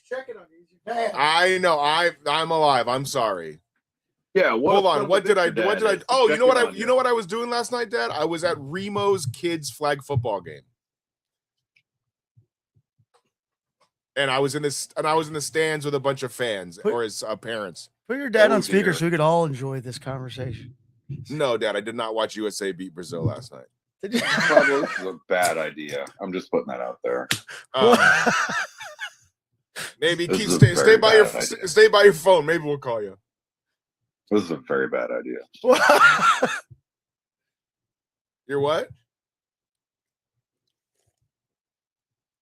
checking on you. I know. I'm alive. I'm sorry. Yeah. Hold on. What did I do? What did I? Oh, you know what? You know what I was doing last night, Dad? I was at Remo's kids' flag football game, and I was in this. And I was in the stands with a bunch of fans or his parents. Put your dad on speaker so we could all enjoy this conversation. No, Dad, I did not watch USA beat Brazil last night. Probably this is a bad idea. I'm just putting that out there. Maybe stay by your phone. Maybe we'll call you. This is a very bad idea. You're what?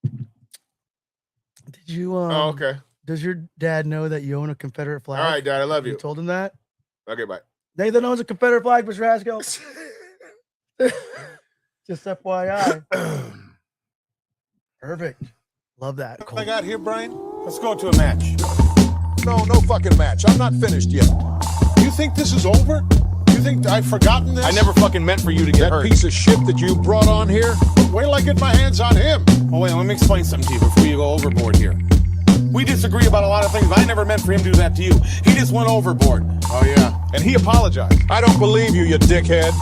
Did you? Oh, okay. Does your dad know that you own a Confederate flag? All right, Dad, I love you. You told him that? Okay, bye. Nathan owns a Confederate flag, Mr. Haskell. Just FYI. Perfect. Love that. What I got here, Brian? Let's go to a match. No fucking match. I'm not finished yet. You think this is over? You think I've forgotten this? I never fucking meant for you to get hurt. That piece of shit that you brought on here? Wait till I get my hands on him. Oh, wait, let me explain something to you before you go overboard here. We disagree about a lot of things. I never meant for him to do that to you. He just went overboard. Oh, yeah. And he apologized. I don't believe you dickhead.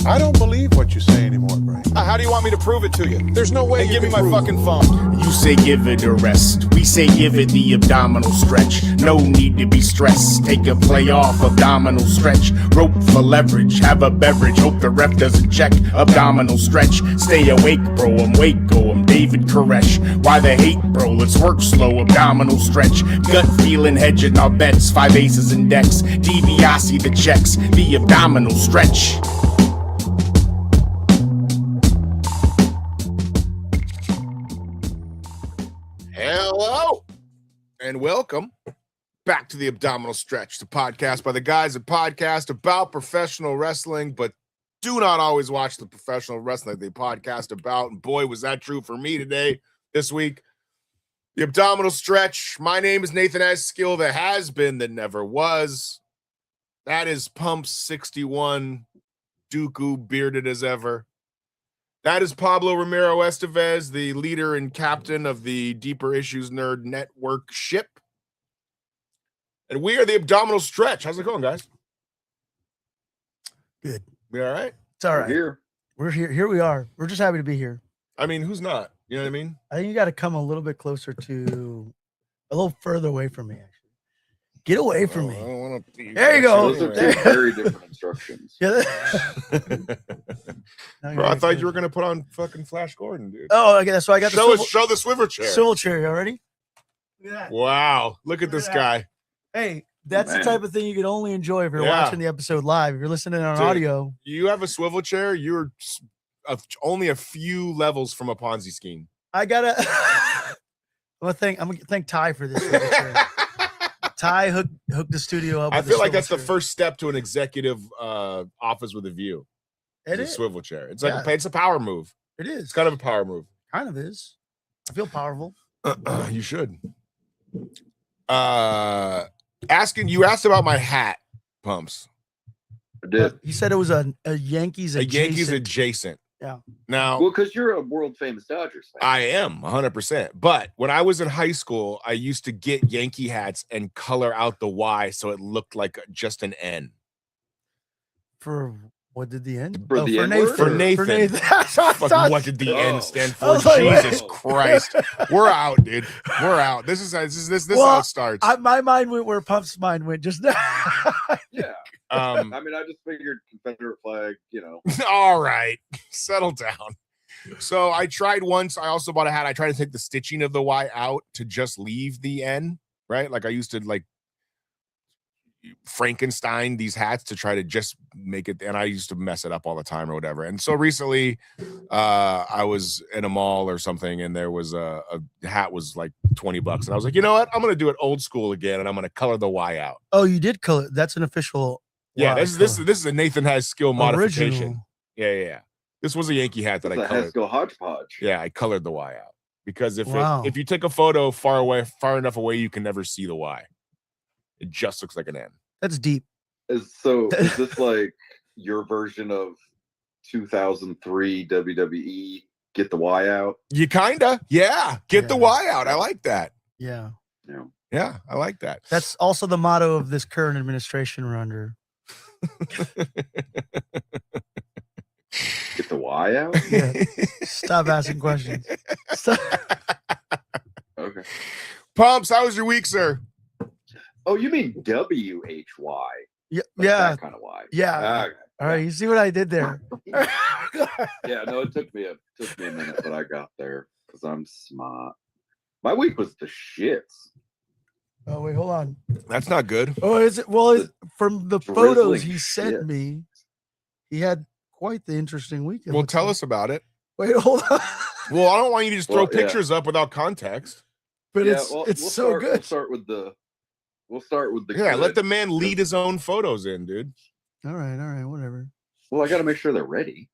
I don't believe what you say anymore, Brian. How do you want me to prove it to you? There's no way. Hey, give me my fucking phone. You say give it a rest. We say give it the abdominal stretch. No need to be stressed. Take a play off abdominal stretch. Rope for leverage. Have a beverage. Hope the ref doesn't check. Abdominal stretch. Stay awake, bro. I'm Waco. I'm David Koresh. Why the hate, bro? Let's work slow. Abdominal stretch. Gut feeling, hedging our bets. 5 aces and decks. DiBiase the checks. The abdominal stretch. Hello and welcome back to the Abdominal Stretch, the podcast by the guys that podcast about professional wrestling, but do not always watch the professional wrestling they podcast about. And boy, was that true for me this week. The Abdominal Stretch. My name is Nathan Eskill, the has been that never was. That is Pump 61, Dooku, bearded as ever. That is Pablo Ramiro Estevez, the leader and captain of the Deeper Issues Nerd Network ship. And we are the Abdominal Stretch. How's it going, guys? Good. We all right? It's all right. We're here. We're here. Here we are. We're just happy to be here. I mean, who's not? You know what I mean? I think you got to come a little bit closer to, a little further away from me, actually. Get away from me. I don't want to. There you go. Those are two very different instructions. Yeah. Bro, I thought you were gonna put on fucking Flash Gordon, dude. Oh, okay. So I got show the swivel chair. Swivel chair. You already? Look at that. Wow! Look at this guy. Hey, that's the type of thing you can only enjoy if you're watching the episode live. If you're listening on audio, you have a swivel chair. You're only a few levels from a Ponzi scheme. I gotta. I'm gonna thank Ty for this swivel chair. Ty hooked the studio up. I feel like that's the first step to an executive office with a view. It is a swivel chair. It's like it's a power move. It is. It's kind of a power move. Kind of is. I feel powerful. You should. You asked about my hat, Pumps. I did. He said it was a Yankees adjacent. A Yankees adjacent. Yeah. Now, well, because you're a world famous Dodgers fan. I am 100%. But when I was in high school, I used to get Yankee hats and color out the Y so it looked like just an N. For what did the N? For Nathan. For Nathan. Fucking what did the N stand for? Jesus Christ. We're out, dude. We're out. This is how it starts. My mind went where Pump's mind went just now. Yeah. I mean, I just figured Confederate flag, you know. All right. Settle down. So I tried once. I also bought a hat. I tried to take the stitching of the Y out to just leave the N, right? Like I used to Frankenstein these hats to try to just make it, and I used to mess it up all the time or whatever. And so recently I was in a mall or something, and there was a hat was like $20, and I was like, you know what, I'm gonna do it old school again, and I'm gonna color the Y out. Oh, you did color. That's an official this is a Nathan Has Skill modification. Yeah. This was a Yankee hat that I colored. Has Skill hodgepodge. Yeah, I colored the Y out because if you take a photo far enough away, you can never see the Y. It just looks like an N. That's deep. Is this like your version of 2003 WWE? Get the Y out. You kinda, yeah. Get the Y out. I like that. Yeah. Yeah, I like that. That's also the motto of this current administration we're under. Get the Y out. Yeah. Stop asking questions. Stop. Okay. Pumps, how was your week, sir? Oh, you mean WHY? Yeah. Like Yeah. that kind of Y. Yeah. Okay. All right. You see what I did there? Yeah. No, it took me a minute, but I got there because I'm smart. My week was the shits. Oh, wait, hold on. That's not good. Oh, is it? Well, from the Drizzling photos he sent shit. me, he had quite the interesting weekend. Well, tell us about it. Wait, hold on. Well, I don't want you to just throw Well, yeah. pictures up without context. But Yeah, it's well, it's we'll so start, good. We'll start with the. Yeah, good. let the man lead his own photos in, dude. All right, whatever. Well, I got to make sure they're ready.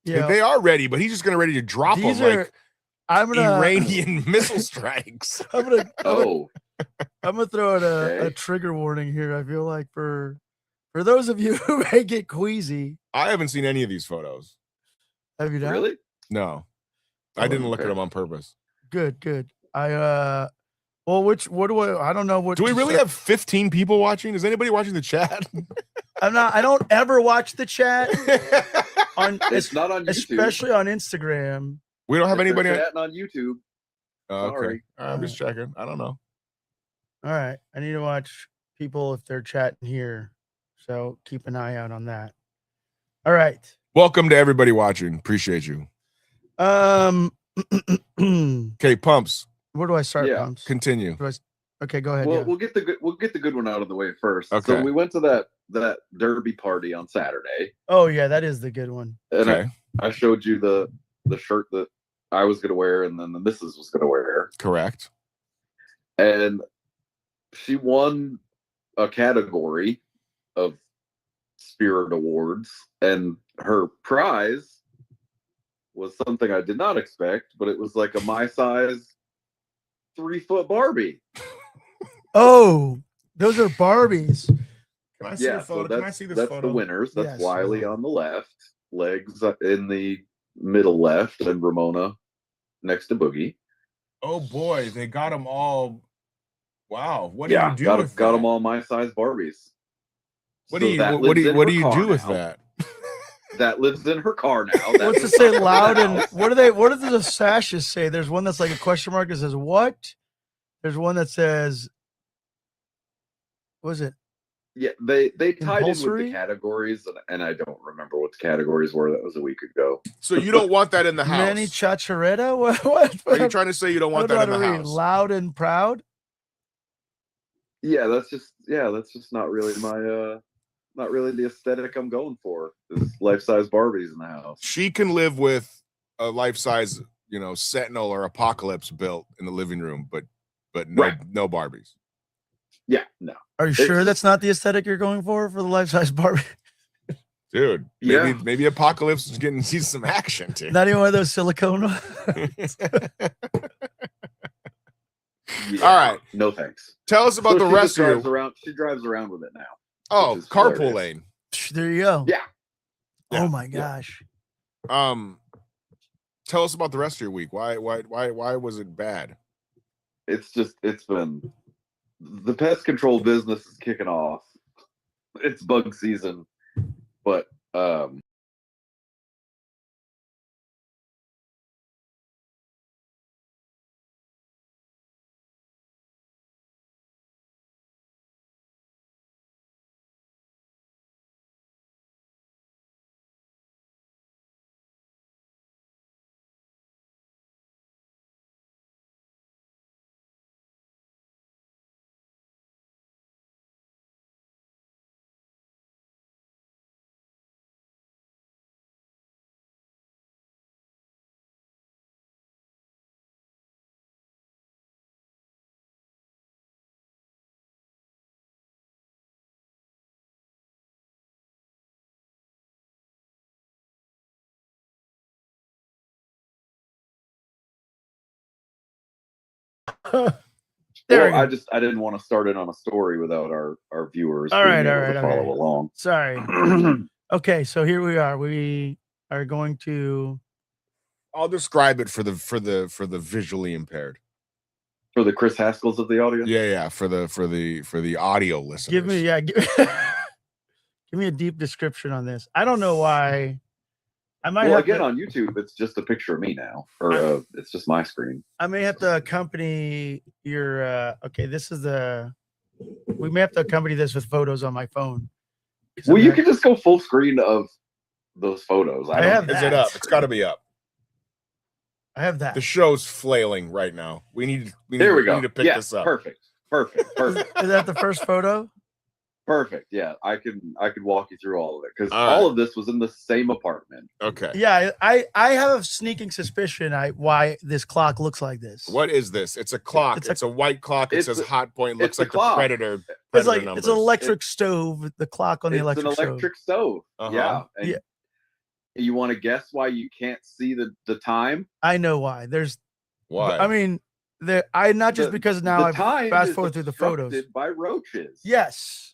Yeah, They are ready, but he's just gonna ready to drop these them are. like I'm gonna. Iranian missile strikes. I'm gonna Oh, throw out a Okay. trigger warning here. I feel like for those of you who may get queasy, I haven't seen any of these photos. have you done? really? No, I didn't look at okay. them on purpose. Good. Well, what do I don't know what. Do we to really say. have 15 people watching? Is anybody watching the chat? I don't ever watch the chat on, It's not on YouTube. especially on Instagram. We don't have If they're anybody. chatting on YouTube. Oh, okay. Sorry. All right, I'm just checking. I don't know. All right, I need to watch people if they're chatting here, so keep an eye out on that. All right. Welcome to everybody watching. Appreciate you. Where Okay, Pumps, do I start? Yeah. Pumps? continue. Okay, go ahead. Well, yeah. we'll get the good one out of the way first. Okay. So we went to that derby party on Saturday, Oh yeah, that is the good one. and Okay, I showed you the shirt that I was gonna wear, and then the missus was gonna wear, correct. and she won a category of Spirit Awards, and her prize was something I did not expect, but it was like a my size 3-foot Barbie. Oh, those are Barbies. Can I see Yeah, the photo? so Can I see this that's photo? the winners. That's Yes, Wiley yeah. on the left, Legs in the middle left, and Ramona next to Boogie. Oh boy, they got them all. Wow, what do Yeah, you do got with got that? them all my size Barbies. What So do you that what do lives you in what her do you car do with now. that? That lives in her car now. That What's it was say? not in the Loud and house. what do the sashes say? There's one that's like a question mark that says what? There's one that says, what is it? Yeah, they tied in with Compulsory? the categories, and I don't remember what the categories were. That was a week ago. So you don't want that in the house? Manny Chacharetta? What? Are you trying to say you don't I want don't that know in how the to read. house? Loud and proud. Yeah, that's just not really my not really the aesthetic I'm going for. Is life-size Barbies in the house. She can live with a life-size, Sentinel or Apocalypse built in the living room, but no Right. no Barbies. Yeah, no. Are you sure that's not the aesthetic you're going for the life-size Barbie? Dude, Yeah. maybe Apocalypse is getting sees some action too. Not even one of those silicone ones? Yeah, All right. no thanks. Tell us about So the she rest just of drives your. around. She drives around with it now. Oh, which is carpool hilarious. lane. There you go. Yeah. Yeah. Oh my Yeah. gosh. Tell us about the rest of your week. Why was it bad? It's been the pest control business is kicking off. It's bug season, but There we well, go. I didn't want to start it on a story without our viewers All being right, able all right, to follow okay. along. Sorry. Okay, so here we are. We are going to. I'll describe it for the visually impaired. For the Chris Haskells of the audience. Yeah, for the audio listeners. Give me a deep description on this. I don't know why. I might Well, have again, to, on YouTube, it's just a picture of me now, or it's just my screen. I may have to accompany your. Okay, this is the. We may have to accompany this with photos on my phone. Well, you can just go full screen of those photos. I have Is that. it up? It's got to be up. I have that. The show's flailing right now. We need We to pick yeah, this up. Perfect. Is that the first photo? Perfect. Yeah, I could walk you through all of it because All all right. of this was in the same apartment. Okay. Yeah, I have a sneaking suspicion why this clock looks like this. What is this? It's a clock. It's It's a white clock. It it's says a- hot point. Looks it's a like the clock. Predator It's like numbers. it's an electric stove. The clock on the It's electric an stove. electric stove. Uh-huh. Yeah. And Yeah. You want to guess why you can't see the time? I know why. There's. Why? I mean, not just because now the I time fast is forward through the photos. obstructed by roaches. Yes.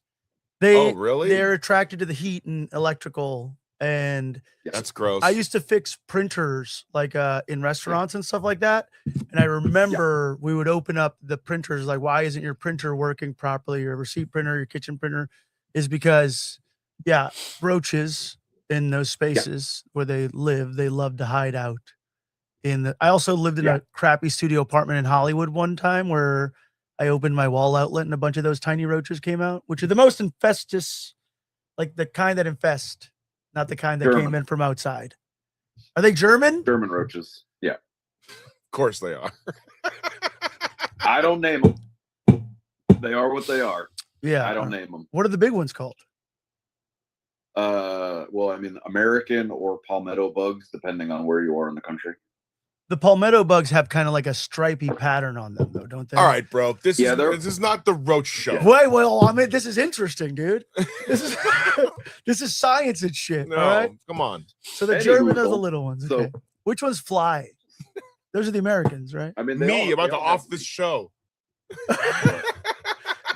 Oh, really? They're attracted to the heat and electrical. And That's gross. I used to fix printers like in restaurants and stuff like that. And I remember we would open up the printers, like, why isn't your printer working properly? Your receipt printer, your kitchen printer, is because, roaches in those spaces where they live, they love to hide out. I also lived in a crappy studio apartment in Hollywood one time where I opened my wall outlet and a bunch of those tiny roaches came out, which are the most infestous, like the kind that infest, not the kind that came in from outside. Are they German? German roaches. Yeah. Of course they are. I don't name them. They are what they are. Yeah. I don't name them. What are the big ones called? Well, I mean, American or palmetto bugs, depending on where you are in the country. The palmetto bugs have kind of like a stripy pattern on them, though, don't they? All right, bro. This Yeah, is not the roach show. Wait, well, I mean, this is interesting, dude. This is this is science and shit. No, all right. come on. So the Anywho, German are the little ones. so- Okay. Which ones fly? Those are the Americans, right? I mean, Me about they to all off have- this show.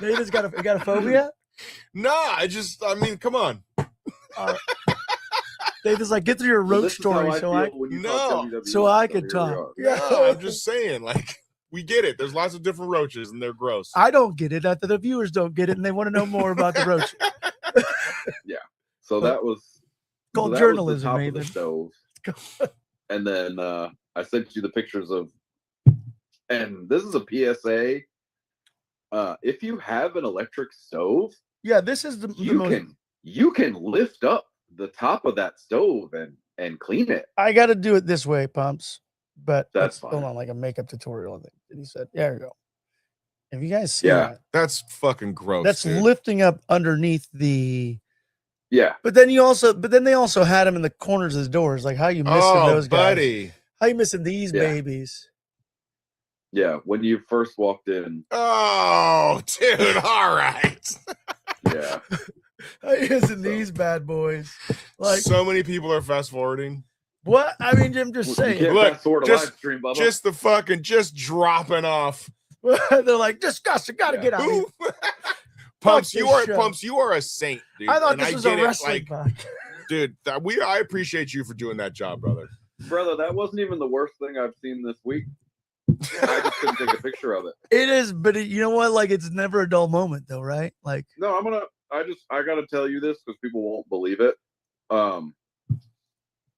Nathan's got a phobia. Nah, I mean, come on. Nathan's like, get through your Well, roach this is how story, I so feel I when you No, talk WWE, so I here could we talk. are. Yeah. No, I'm just saying, like, we get it. There's lots of different roaches and they're gross. I don't get it. That the viewers don't get it, and they want to know more about the roach. So that was Called that was journalism, the top of the Nathan. stove. And then I sent you the pictures of, and this is a PSA. If you have an electric stove, Yeah, this is the most. you can lift up the top of that stove and clean it. I got to do it this way, pumps. But That's hold fine. on, like a makeup tutorial. I think that he said. There you go. If you guys see Yeah. that, That's fucking gross. that's dude. lifting up underneath the. Yeah, But then they also had them in the corners of the doors. Like, how you missing those guys? buddy. How you missing these Yeah. babies? yeah. When you first walked in, Oh, dude. All right. yeah, How you missing these bad boys? Like, so many people are fast forwarding. what? I mean, I'm just you saying. can't Look, fast forward a just- live stream, Bubba. Just dropping off. They're like, disgusting. Got to Yeah. get out. of here. Ooh. Pumps, this show. Pumps, you are a saint, dude. I thought And this was get a it, wrestling podcast. dude. I appreciate you for doing that job, brother. Brother, that wasn't even the worst thing I've seen this week. I just couldn't take a picture of it. It is, but you know what? Like, it's never a dull moment, though, right? Like, No, I gotta tell you this because people won't believe it. I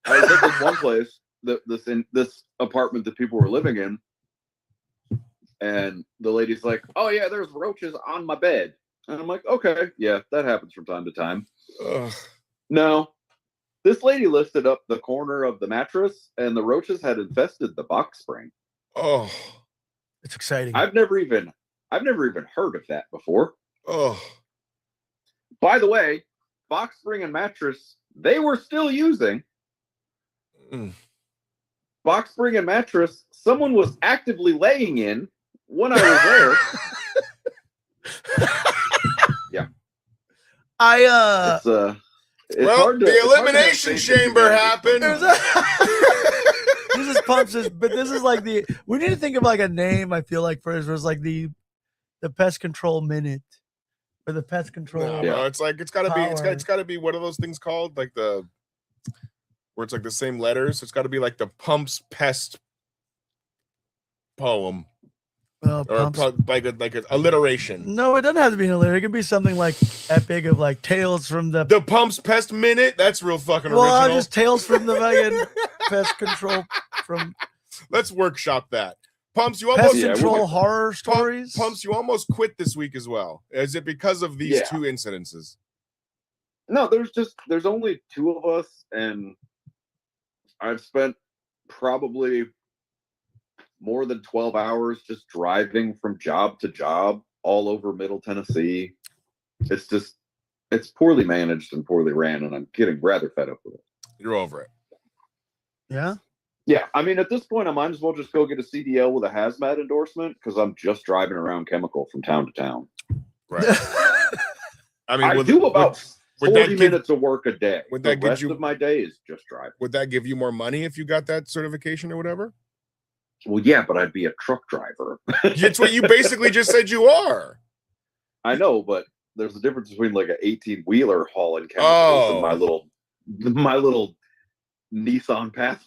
was at this one place, this apartment that people were living in, and the lady's like, "Oh yeah, there's roaches on my bed," and I'm like, "Okay, yeah, that happens from time to time." Ugh. No, this lady lifted up the corner of the mattress, and the roaches had infested the box spring. Oh, it's exciting. I've never even heard of that before. oh. By the way, box spring and mattress, they were still using. Mm. Box spring and mattress, someone was actively laying in when I was there. It's Well, hard to, the it's hard to have Elimination faith in Chamber humanity. happened. This is pumps, but this is like we need to think of like a name. I feel like for it was like the pest control minute or the pest control. No, Yeah. bro, it's gotta be Power. it's gotta be what are those things called? Like where it's like the same letters. It's gotta be like the Pumps Pest poem. Or Pumps. like a alliteration. No, it doesn't have to be an alliteration. It could be something like epic of like Tales from the Pumps Pest Minute. That's real fucking well, original. just Tales from the fucking Pest Control from Let's workshop that. Pumps, you Pest almost Control horror stories. Pumps, you almost quit this week as well. Is it because of these two incidences? No, there's only 2 of us, and I've spent probably more than 12 hours just driving from job to job all over Middle Tennessee. It's poorly managed and poorly ran, and I'm getting rather fed up with it. You're over it. Yeah. Yeah, I mean, at this point, I might as well just go get a CDL with a hazmat endorsement because I'm just driving around chemical from town to town. Right. I mean, I do about 40 minutes of work a day. Would that the rest of my day is just driving. Would that give you more money if you got that certification or whatever? Well, yeah, but I'd be a truck driver. It's what you basically just said you are. I know, but there's a difference between like an 18-wheeler hauling chemicals and my little Nissan Pathfinder.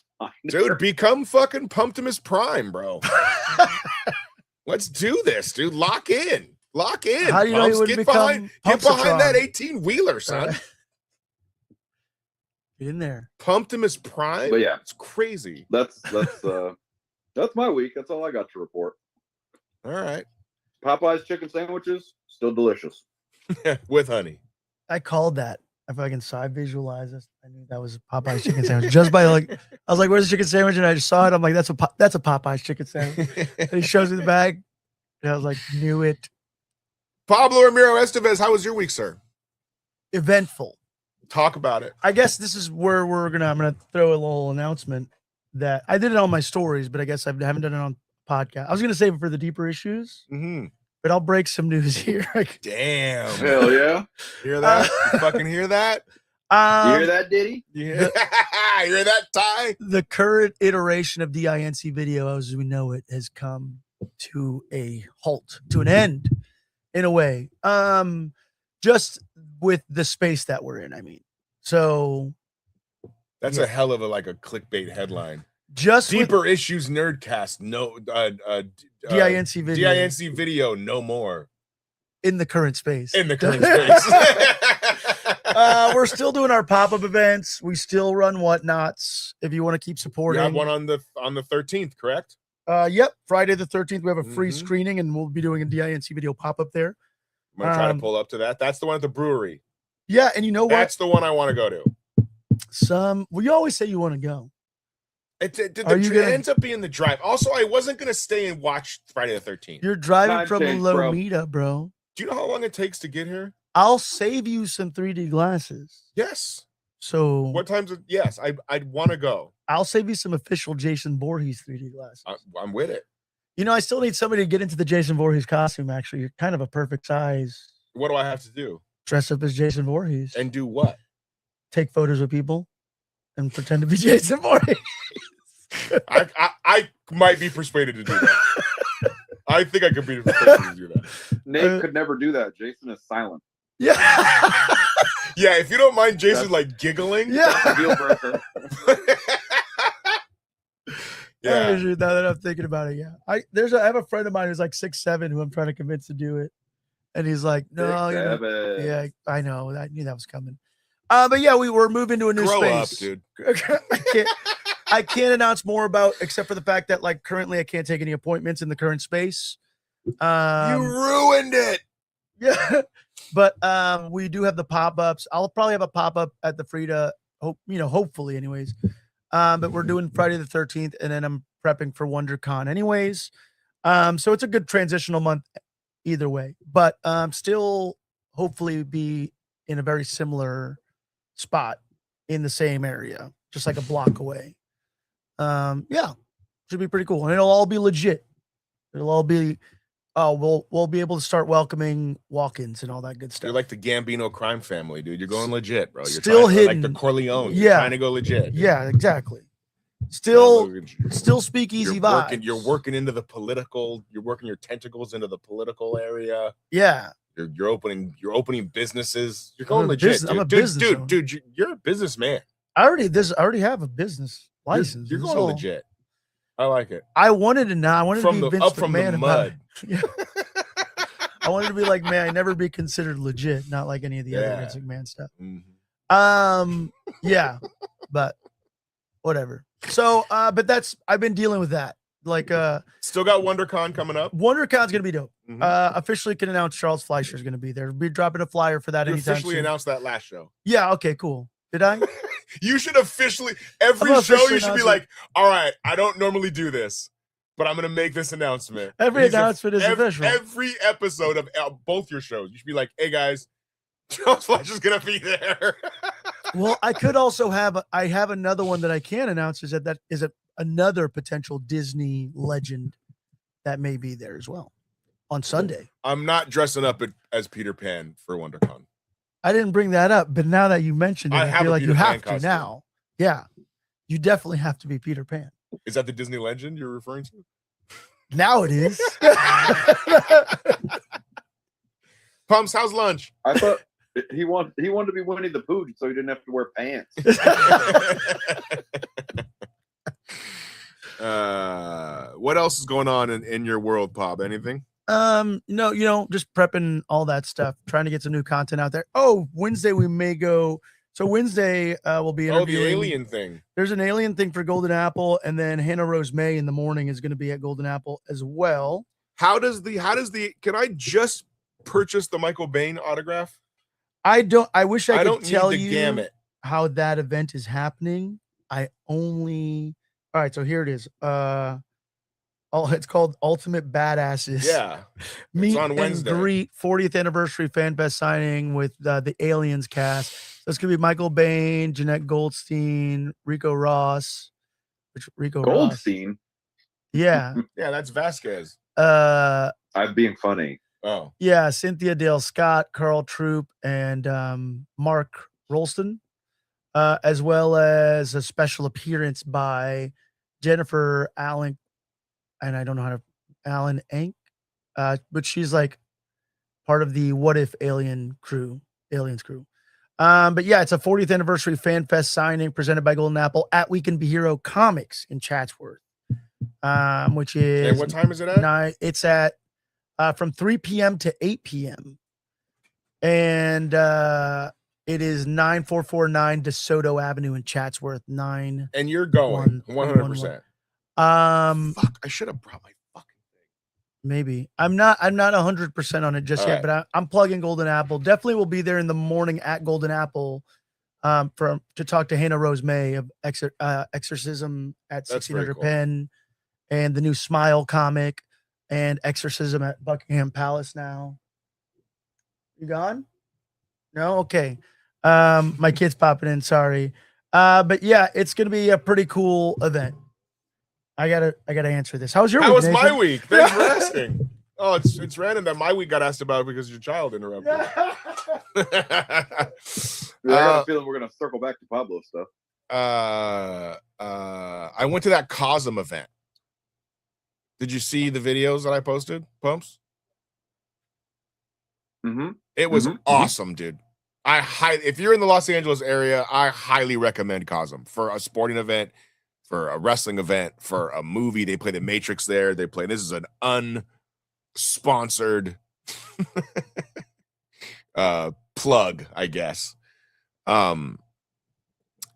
Dude, become fucking Pumptimus Prime, bro. Let's do this, dude. Lock in. How do you know you would get become behind that 18-wheeler, son. Get in there. Pumptimus Prime? But yeah, it's crazy. That's my week. That's all I got to report. All right. Popeye's chicken sandwiches, still delicious. With honey. I called that. If I can side visualize this, I knew that was a Popeye's chicken sandwich. Just by like, I was like, "Where's the chicken sandwich?" And I just saw it. I'm like, "That's a Popeye's chicken sandwich." And he shows me the bag, and I was like, "Knew it." Pablo Ramiro Estevez, how was your week, sir? Eventful. Talk about it. I guess this is where I'm gonna throw a little announcement that I did it on my stories, but I guess I haven't done it on podcast. I was gonna save it for the deeper issues. Mm-hmm. But I'll break some news here. Damn. Hell yeah. Hear that? You fucking hear that? You hear that, Diddy? Yeah. Hear that, Ty? The current iteration of DINC video, as we know it, has come to a halt, to an end, in a way. Just with the space that we're in, I mean. So that's a hell of a clickbait headline. Just deeper issues nerdcast. No DINC video. DINC video, no more. In the current space. In the current space. We're still doing our pop-up events. We still run whatnots. If you want to keep supporting. You have one on the 13th, correct? Yep. Friday the 13th, we have a free screening, and we'll be doing a DINC video pop-up there. I'm gonna try to pull up to that. That's the one at the brewery. Yeah, and you know what? That's the one I want to go to. You always say you want to go. It ends up being the drive. Also, I wasn't going to stay and watch Friday the 13th. You're driving from Lomita, bro. Do you know how long it takes to get here? I'll save you some 3D glasses. Yes. So what time's it? Yes, I'd want to go. I'll save you some official Jason Voorhees 3D glasses. I'm with it. You know, I still need somebody to get into the Jason Voorhees costume, actually. You're kind of a perfect size. What do I have to do? Dress up as Jason Voorhees. And do what? Take photos with people and pretend to be Jason Voorhees. I might be persuaded to do that. I think I could be persuaded to do that. Nate could never do that. Jason is silent. Yeah. Yeah, if you don't mind Jason giggling. Yeah. Deal breaker. Yeah. Now that I'm thinking about it, yeah. I have a friend of mine who's like 6'7" who I'm trying to convince to do it. And he's like, no, yeah, I know. I knew that was coming. But yeah, we were moving to a new space. Grow up, dude. I can't announce more about, except for the fact that currently I can't take any appointments in the current space. You ruined it. Yeah. But we do have the pop-ups. I'll probably have a pop-up at the Frida, hopefully anyways. But we're doing Friday the 13th, and then I'm prepping for WonderCon anyways. So it's a good transitional month either way. But still hopefully be in a very similar spot in the same area, just like a block away. Yeah, should be pretty cool. And it'll all be legit. It'll all be we'll be able to start welcoming walk-ins and all that good stuff. You're like the Gambino crime family, dude. You're going legit, bro. You're still hidden. Like the Corleone. You're trying to go legit. Dude. Yeah, exactly. Still speakeasy vibes. You're working into the political. You're working your tentacles into the political area. Yeah. You're opening businesses. You're going legit. I'm a business dude. You're a businessman. I already have a business license. You're going legit. I like it. I wanted to be Vince up from the McMahon mud. Yeah. I wanted to be like, may I never be considered legit, not like any of the other Vince McMahon stuff. Yeah, but whatever. So, but I've been dealing with that. Like, still got WonderCon coming up. WonderCon's gonna be dope. Officially can announce Charles Fleischer's gonna be there. We'll be dropping a flyer for that You anytime officially soon. announced that last show. Yeah. Okay. Cool. Did I? You should officially every I'm show. officially You should be announcing- like, all right, I don't normally do this, but I'm gonna make this announcement. Every announcement is official. Every episode of both your shows, you should be like, hey guys, Charles Fleischer's gonna be there. Well, I could also have. I have another one that I can announce. Is that is another potential Disney legend that may be there as well on Sunday. I'm not dressing up as Peter Pan for WonderCon. I didn't bring that up, but now that you mentioned it, I I have feel a like you Peter Pan have to costume. now. Yeah, you definitely have to be Peter Pan. Is that the Disney legend you're referring to? Now it is. Pumps, how's lunch? I thought he wanted to be Winnie the Pooh so he didn't have to wear pants. What else is going on in your world, Pop? Anything? No, just prepping all that stuff, trying to get some new content out there. Oh, Wednesday we may go. So Wednesday we'll be Oh, the interviewing. alien thing. There's an alien thing for Golden Apple, and then Hannah Rose May in the morning is going to be at Golden Apple as well. How does the can I just purchase the Michael Bain autograph? I wish I don't could tell need the you gamut. how that event is happening. All right, so here it is. It's called Ultimate Badasses. Yeah. Meet on Wednesday. and greet 40th anniversary fan fest signing with the Aliens cast. So it's gonna be Michael Bain, Jeanette Goldstein, Rico Ross. Ross. Goldstein. Yeah. Yeah, that's Vasquez. I'm being funny. Oh. Yeah, Cynthia Dale Scott, Carl Troop, and Mark Rolston, as well as a special appearance by Jennifer Allen, and I don't know how to Allen Ank, but she's like part of the What If Aliens crew. But yeah, it's a 40th anniversary fan fest signing presented by Golden Apple at Weekend Be Hero Comics in Chatsworth, which is And what time is it at? It's at from 3 p.m. to 8 p.m. And it is 9449 DeSoto Avenue in Chatsworth. And you're going 100%. Fuck, I should have brought my fucking thing. Maybe I'm not 100% on it just All yet, right. but I'm plugging Golden Apple. Definitely will be there in the morning at Golden Apple to talk to Hannah Rose May of Exorcism at That's very 1600 cool. Penn and the new Smile comic and Exorcism at Buckingham Palace now. You gone? No? Okay. My kid's popping in, sorry. But yeah, it's gonna be a pretty cool event. I gotta answer this. How was your How week? was my Nathan? week? Thanks for asking. Oh, it's random that my week got asked about because your child interrupted. I got a feeling we're gonna circle back to Pablo stuff. I went to that Cosm event. Did you see the videos that I posted, Pumps? Mm-hmm. It was Mhm. awesome, dude. If you're in the Los Angeles area, I highly recommend Cosm for a sporting event, for a wrestling event, for a movie. They play The Matrix there. This is an unsponsored plug, I guess. I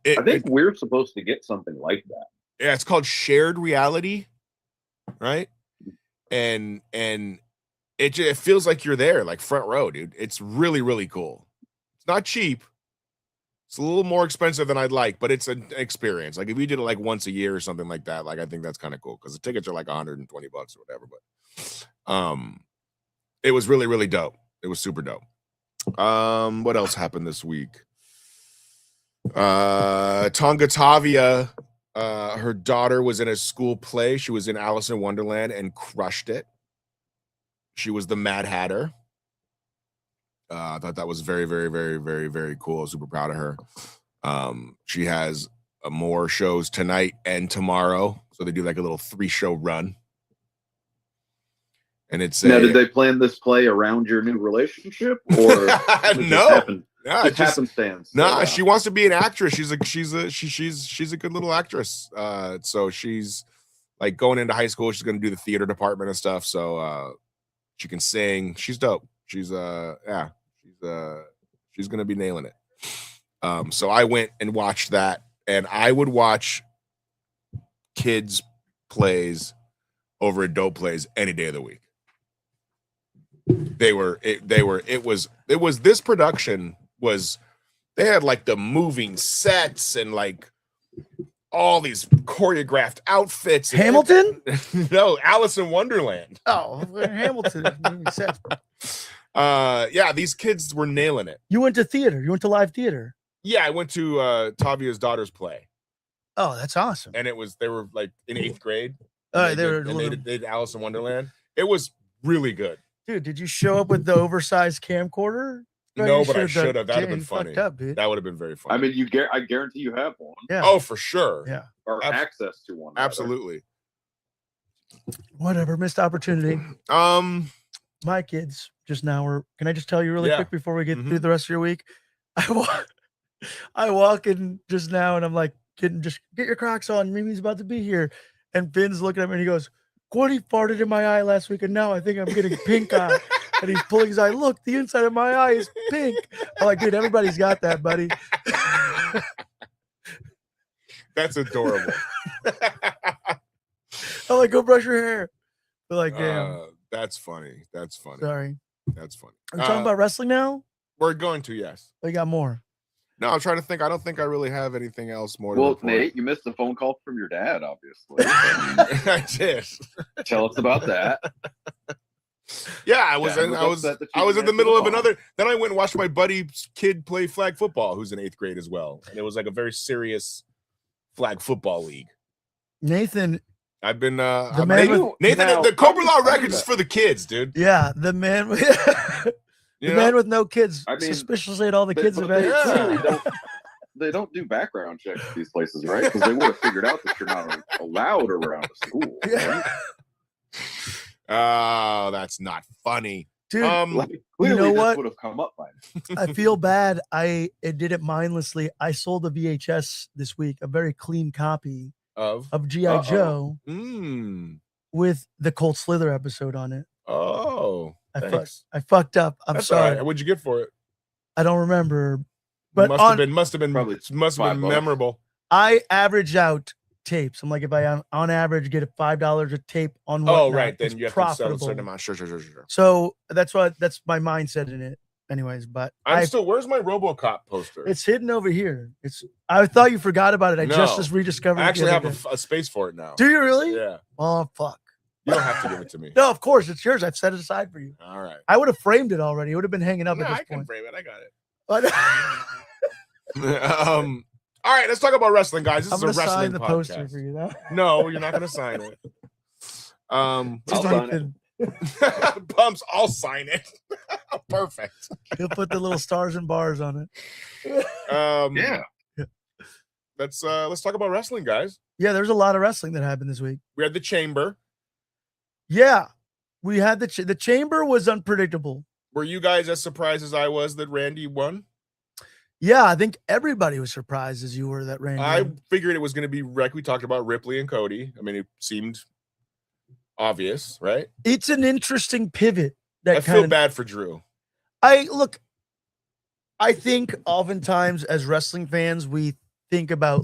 think we're supposed to get something like that. Yeah, it's called Shared Reality, right? And it feels like you're there, like front row, dude. It's really, really cool. It's not cheap. It's a little more expensive than I'd like, but it's an experience. Like if you did it like once a year or something like that, like I think that's kind of cool because the tickets are like $120 or whatever. But it was really, really dope. It was super dope. What else happened this week? Tonga Tavia, her daughter was in a school play. She was in Alice in Wonderland and crushed it. She was the Mad Hatter. I thought that was very, very, very, very, very cool. Super proud of her. She has more shows tonight and tomorrow. So they do like a little 3-show run. And it's Now, did they plan this play around your new relationship, or no, Just happenstance? No, she wants to be an actress. She's a good little actress. So she's like going into high school. She's going to do the theater department and stuff. So She can sing. She's dope. She's gonna be nailing it. So I went and watched that, and I would watch kids plays over adult plays any day of the week. This production was, they had like the moving sets and like all these choreographed outfits. Hamilton? No, Alice in Wonderland. Oh, Hamilton. Movie sets. Yeah, these kids were nailing it. You went to theater. You went to live theater. Yeah, I went to Tavia's daughter's play, Oh, that's awesome. and they were like in 8th grade. They did Alice in Wonderland. It was really good. Dude, did you show up with the oversized camcorder? No, but I should have. That'd have been funny. Up, dude. That would have been very funny. I mean, I guarantee you have one. Yeah. Oh, for sure. Yeah. Or access to one. rather. Absolutely. Whatever, missed opportunity. My kids just now were. Can I just tell you really quick before we get through the rest of your week? I walk in just now and I'm like, get your Crocs on. Mimi's about to be here. And Finn's looking at me and he goes, Cody farted in my eye last week and now I think I'm getting pink eye. And he's pulling his eye. Look, the inside of my eye is pink. I'm like, dude, everybody's got that, buddy. That's adorable. I'm like, go brush your hair. They're like, damn. That's funny. That's funny. Sorry. That's funny. Are we talking about wrestling now? We're going to, yes. We got more. No, I'm trying to think. I don't think I really have anything else more. Well, Nate, you missed a phone call from your dad, obviously. I did. Tell us about that. Yeah, I was in the middle of another. Then I went and watched my buddy's kid play flag football, who's in 8th grade as well, and it was like a very serious flag football league. Nathan, I've been the man Nathan. The Cobra Law Records is for the kids, dude. yeah, the man. Man with no kids, I mean, suspiciously at all the kids events. They don't do background checks at these places, right? Because they would have figured out that you're not allowed around a school. Right? Oh, that's not funny, dude. Clearly, you know what? Would have come up by now. I feel bad. I did it mindlessly. I sold a VHS this week, a very clean copy of G.I. Joe with the Colt Slither episode on it. Oh, I fucked up. I'm That's sorry. all right. What'd you get for it? I don't remember, but must have been memorable. I average out tapes. I'm like, if I on average get $5 a tape on one. Oh, right. Then you have to sell a certain amount. Sure. So that's my mindset in it. Anyways, but where's my RoboCop poster? It's hidden over here. I thought you forgot about it. I just rediscovered it. I actually have a space for it now. Do you really? Yeah. Oh, fuck. You don't have to give it to me. No, of course it's yours. I've set it aside for you. All right. I would have framed it already. It would have been hanging up at this I can point. frame it. I got it. All right, let's talk about wrestling, guys. This is a wrestling sign the podcast. poster for you, though. No, you're not going to sign it. I'll sign it. Bumps, I'll sign it. Perfect. He'll put the little stars and bars on it. Yeah. Let's talk about wrestling, guys. Yeah, there's a lot of wrestling that happened this week. We had the Chamber. Yeah, we had the Chamber was unpredictable. Were you guys as surprised as I was that Randy won? Yeah, I think everybody was surprised as you were that Randy. I figured it was going to be like we talked about Ripley and Cody. I mean, it seemed obvious, right? It's an interesting pivot. I feel bad for Drew. I think oftentimes as wrestling fans, we think about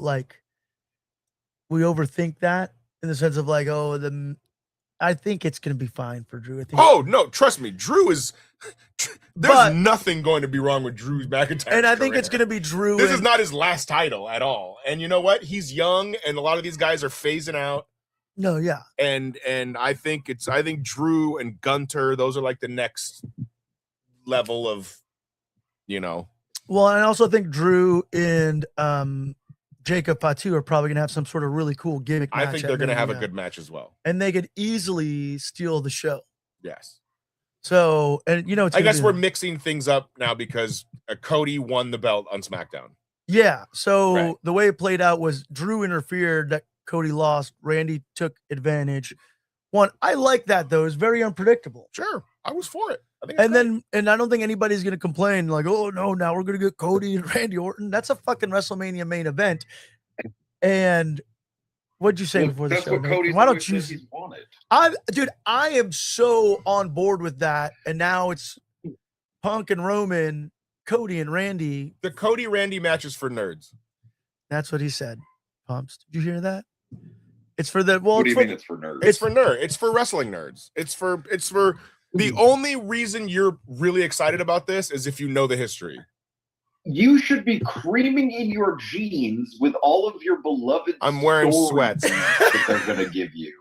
we overthink that in the sense of I think it's going to be fine for Drew. Oh, no, trust me. Drew is there's nothing going to be wrong with Drew's McIntyre. And I think it's going to be Drew. This is not his last title at all. And you know what? He's young and a lot of these guys are phasing out. No, yeah. And I think Drew and Gunter, those are like the next level of, Well, and I also think Drew and Jacob Fatu are probably going to have some sort of really cool gimmick match. I think they're going to have a good match as well. And they could easily steal the show. Yes. So, and I guess we're mixing things up now because Cody won the belt on SmackDown. Yeah. So the way it played out was Drew interfered, that Cody lost. Randy took advantage. I like that though. It's very unpredictable. Sure. I was for it. And I don't think anybody's going to complain oh no, now we're going to get Cody and Randy Orton. That's a fucking WrestleMania main event. And What'd you say before the That's show? what Nathan? Cody's Why don't always you? said he's wanted. I am so on board with that, and now it's Punk and Roman, Cody and Randy. The Cody Randy match is for nerds. That's what he said. Pumps. Did you hear that? It's for the What do you mean it's for nerds? It's for nerd. It's for wrestling nerds. It's for the only reason you're really excited about this is if you know the history. You should be creaming in your jeans with all of your beloved. I'm wearing stories sweats. that they're going to give you.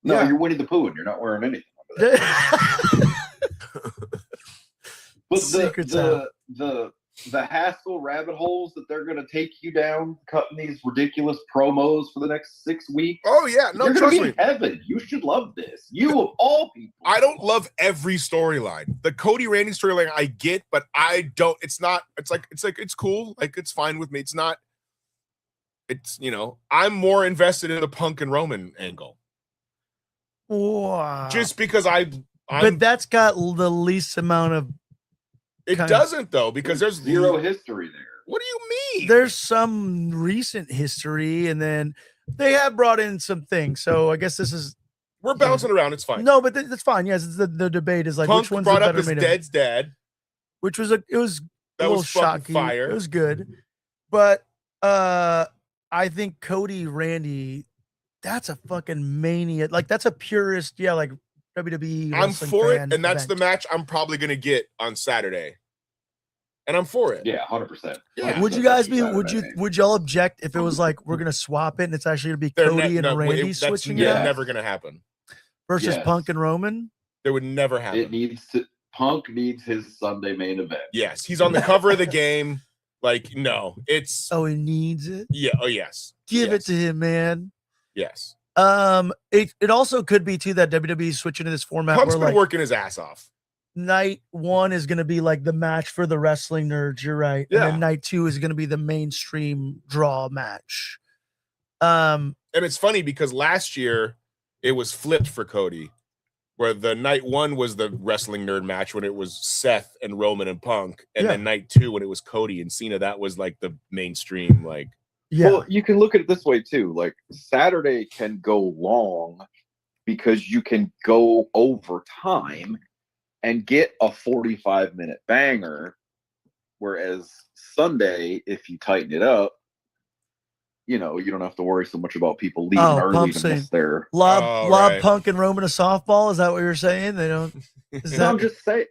No, Yeah. you're Winnie the Pooh, and you're not wearing anything. Under that. But Secret's out. the hassle rabbit holes that they're going to take you down, cutting these ridiculous promos for the next 6 weeks. Oh yeah, no, You're trust gonna me. be in heaven. You should love this. You of all people. I don't love every storyline. The Cody Randy storyline I get, but I don't. It's not. It's like it's cool. Like it's fine with me. It's not. It's I'm more invested in the Punk and Roman angle. Wow. Just because but that's got the least amount of. it kind of- doesn't though because there's Zero history there. What do you mean? There's some recent history, and then they have brought in some things. So I guess this is We're bouncing around. It's fine. no, but that's fine. Yes, it's the debate is like Punk which one's brought the up better his main event? dead's dad. Which was it was That a little was fucking shocking. fire. It was good, but I think Cody Randy, that's a fucking mania. Like that's a purist, yeah, like WWE. I'm wrestling for it, fan and that's the event. match I'm probably gonna get on Saturday. And I'm for it. Yeah, 100%. Yeah. Would you guys be? Would y'all object if it was like we're gonna swap it and it's actually gonna be They're Cody ne- and no, wait, Randy that's switching yeah. it out never gonna happen. versus Yes. Punk and Roman? That would never happen. It needs to. Punk needs his Sunday main event. Yes, he's on the cover of the game. Like, no, it's Oh, he needs it. yeah. Oh, yes. Give Yes. it to him, man. Yes. It also could be too that WWE is switching to this format Punk's where been like working his ass off. night one is going to be like the match for the wrestling nerds. You're right. And Yeah. then night two is going to be the mainstream draw match. And it's funny because last year it was flipped for Cody, where the night one was the wrestling nerd match when it was Seth and Roman and Punk, and Yeah. then night two when it was Cody and Cena, that was like the mainstream. Like, Yeah. Well, you can look at it this way too. Like Saturday can go long because you can go over time and get a 45-minute banger. Whereas Sunday, if you tighten it up, you don't have to worry so much about people leaving early Pump to saying, miss their. lob Oh, lob right. Punk and Roman a softball. Is that what you're saying? They don't. Is No, I'm that just saying.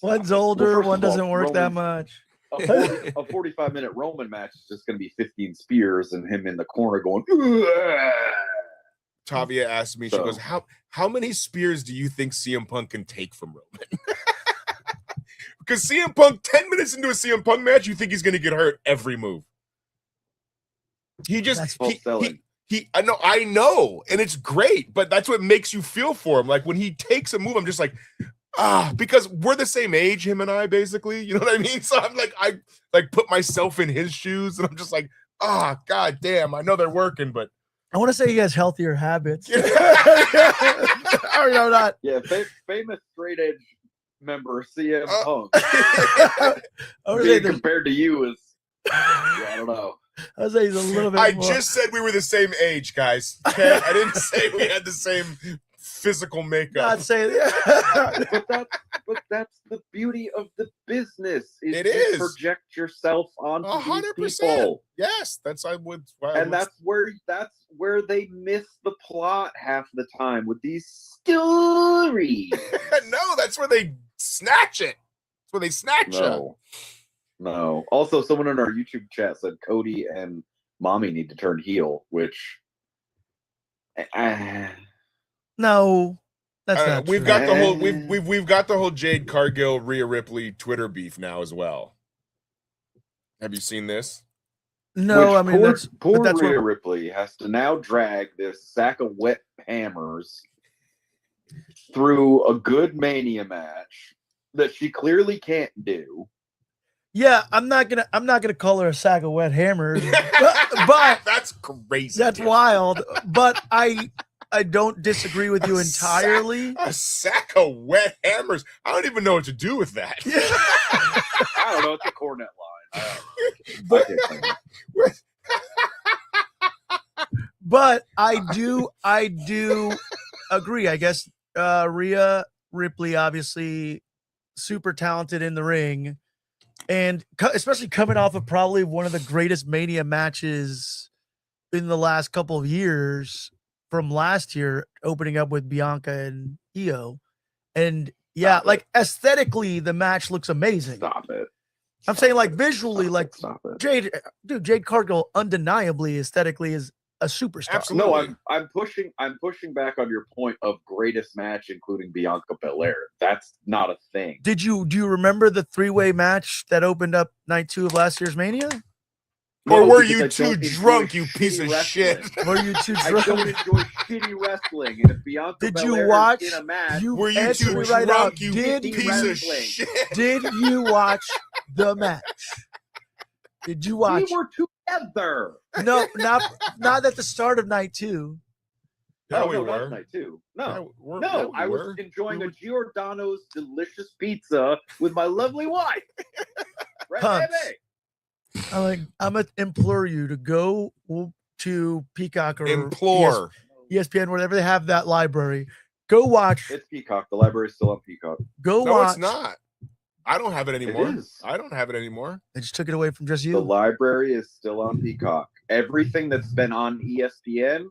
one's older, first one of all, doesn't work that Roman's- much. A 45-minute Roman match is just going to be 15 spears and him in the corner going. Tavia asked me, she So- goes, how many spears do you think CM Punk can take from Roman? Because CM Punk, 10 minutes into a CM Punk match, you think he's going to get hurt every move. He just, That's false selling. I know, and it's great, but that's what makes you feel for him. Like when he takes a move, I'm just like, because we're the same age, him and I, basically, you know what I mean? So I'm like, I like put myself in his shoes, and I'm just like, god damn, I know they're working, but I want to say he has healthier habits. Yeah. Or no, not. Yeah, famous straight edge member CM Punk I would say being there's- compared to you is, I don't know. I would say he's a little bit. I more. just said we were the same age, guys. Okay, I didn't say we had the same physical makeup. not saying. But that's the beauty of the business. It you is. project yourself onto these 100%. people, Yes, that's and that's where they miss the plot half the time with these stories. no, that's where they snatch it. That's where they snatch it. No. Also, someone in our YouTube chat said Cody and Mommy need to turn heel, which No, that's not. We've true. got the whole we've got the whole Jade Cargill Rhea Ripley Twitter beef now as well. Have you seen this? No, I mean that's poor that's Rhea what, Ripley has to now drag this sack of wet hammers through a good Mania match that she clearly can't do. yeah. I'm not gonna call her a sack of wet hammers, but That's crazy. that's wild. But I don't disagree with you entirely. A sack of wet hammers. I don't even know what to do with that. I don't know. It's a cornet line. I don't know. I can't say that. But I do agree. I guess Rhea Ripley, obviously super talented in the ring, and especially coming off of probably one of the greatest Mania matches in the last couple of years from last year, opening up with Bianca and Io. And yeah, Stop like it. aesthetically, the match looks amazing. Stop it. I'm saying like visually, like Stop it. Jade Cargill undeniably aesthetically is a superstar. Absolutely. No, I'm pushing back on your point of greatest match, including Bianca Belair. That's not a thing. Do you remember the 3-way match that opened up night 2 of last year's Mania? Or No, were because you I too don't enjoy drunk, you piece shitty of wrestling. shit? Were you too I don't drunk? enjoy shitty wrestling. And if Bianca Did Belair you is watch? in a match, You Were you answer too me right drunk, out. you Did piece you of shit? did you watch the match? Did you watch? we were together. No, not at the start of night 2. Yeah, Oh, we no, were. not night 2. No. Yeah, No, we I was were. enjoying a Giordano's delicious pizza with my lovely wife. Right, Pumps. baby? I'm gonna implore you to go to Peacock or Implore. ESPN, wherever they have that library. Go watch. It's Peacock. The library's still on Peacock. Go No, watch. it's not. I don't have it anymore. is. I don't have it anymore. They just took it away from just The you. library is still on Peacock. Everything that's been on ESPN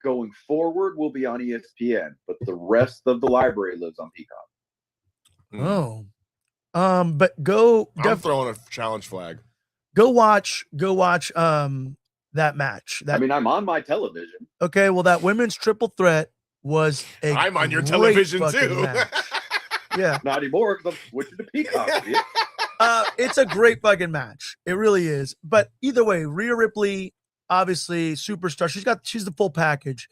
going forward will be on ESPN, but the rest of the library lives on Peacock. Oh, but go I'm throwing a challenge flag. go watch that match. I mean, I'm on my television. Okay, well, that women's triple threat was a I'm on your great television fucking too. match. Yeah, Not anymore because I'm switching to Peacock. dude. it's a great fucking match. It really is. But either way, Rhea Ripley, obviously superstar. She's the full package.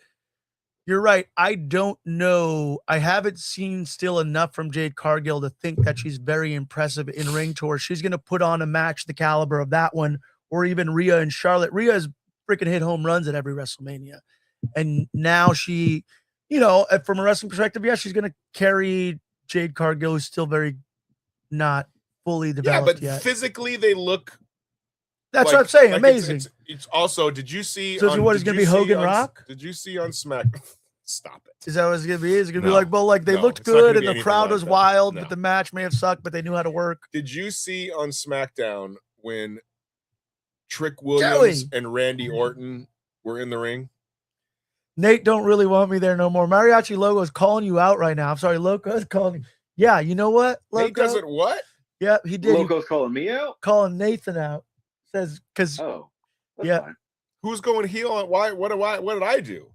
You're right. I don't know. I haven't seen still enough from Jade Cargill to think that she's very impressive in ring tour. She's going to put on a match the caliber of that one, or even Rhea and Charlotte. Rhea has freaking hit home runs at every WrestleMania. And now she, from a wrestling perspective, yeah, she's going to carry Jade Cargill, who's still very not fully Yeah, developed but yet. physically they look. That's like- what I'm saying. like Amazing. It's also. Did you see? So what is did gonna you be see Hogan on- Rock? Did you see on Smack? Stop it. Is that what it's gonna be? Is it gonna be No. like, well, like they No, looked it's not gonna good be and the anything crowd like was that. wild, No. but the match may have sucked, but they knew how to work. Did you see on SmackDown when Trick Williams and Randy Orton were in the ring? Nate don't really want me there no more. Mariachi Logo is calling you out right now. I'm sorry, Loco is calling. Yeah, you know what? Loco? Nate doesn't what? Yeah, he did. He Loco's calling me out. calling Nathan out. Says because Oh, that's Yeah. fine. Who's going heel? Why? What did I do?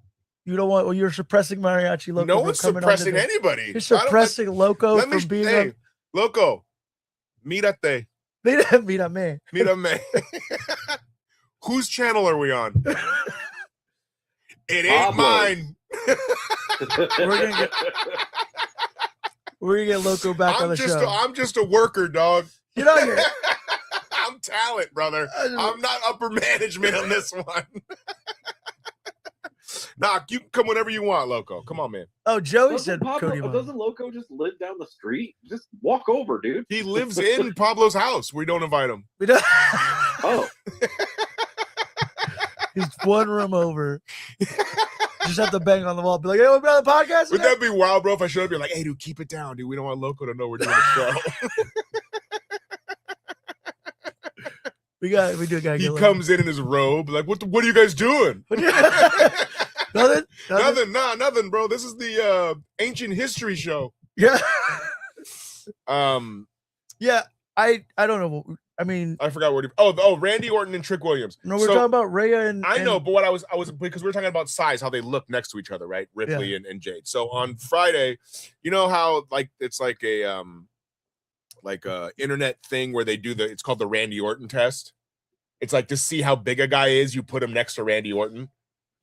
you don't want. Well, you're suppressing Mariachi Loco. No from one's coming onto suppressing the- anybody. You're I don't- suppressing Loco Let me. from being. Hey, Loco, mírate, They didn't beat me. mírame. Whose channel are we on? It ain't Pablo. mine. We're gonna get Loco back on the show. I'm just a worker, dog. Get out here. I'm talent, brother. I'm not upper management on this one. Nah, you can come whenever you want, Loco. Come on, man. Oh, Joey Doesn't said Pablo- Cody won. doesn't Loco just live down the street? Just walk over, dude. He lives in Pablo's house. We don't invite him. We don't- Oh, He's one room over. Just have to bang on the wall. Be like, hey, we're on the podcast. Would today?" that be wild, bro? If I showed up, you're like, hey, dude, keep it down, dude. We don't want Loco to know we're doing a show. We do gotta He get comes in his robe, like, what are you guys doing? Nothing. Nothing, bro. This is the ancient history show. Yeah. Um, Yeah. I don't know. I mean, I forgot what. Oh, Randy Orton and Trick Williams. no, we're So, talking about Rhea and I know, and- but what I was because we were talking about size, how they look next to each other, right? Ripley and Jade. So on Friday, you know how like it's like a internet thing where they do it's called the Randy Orton test. It's like to see how big a guy is, you put him next to Randy Orton.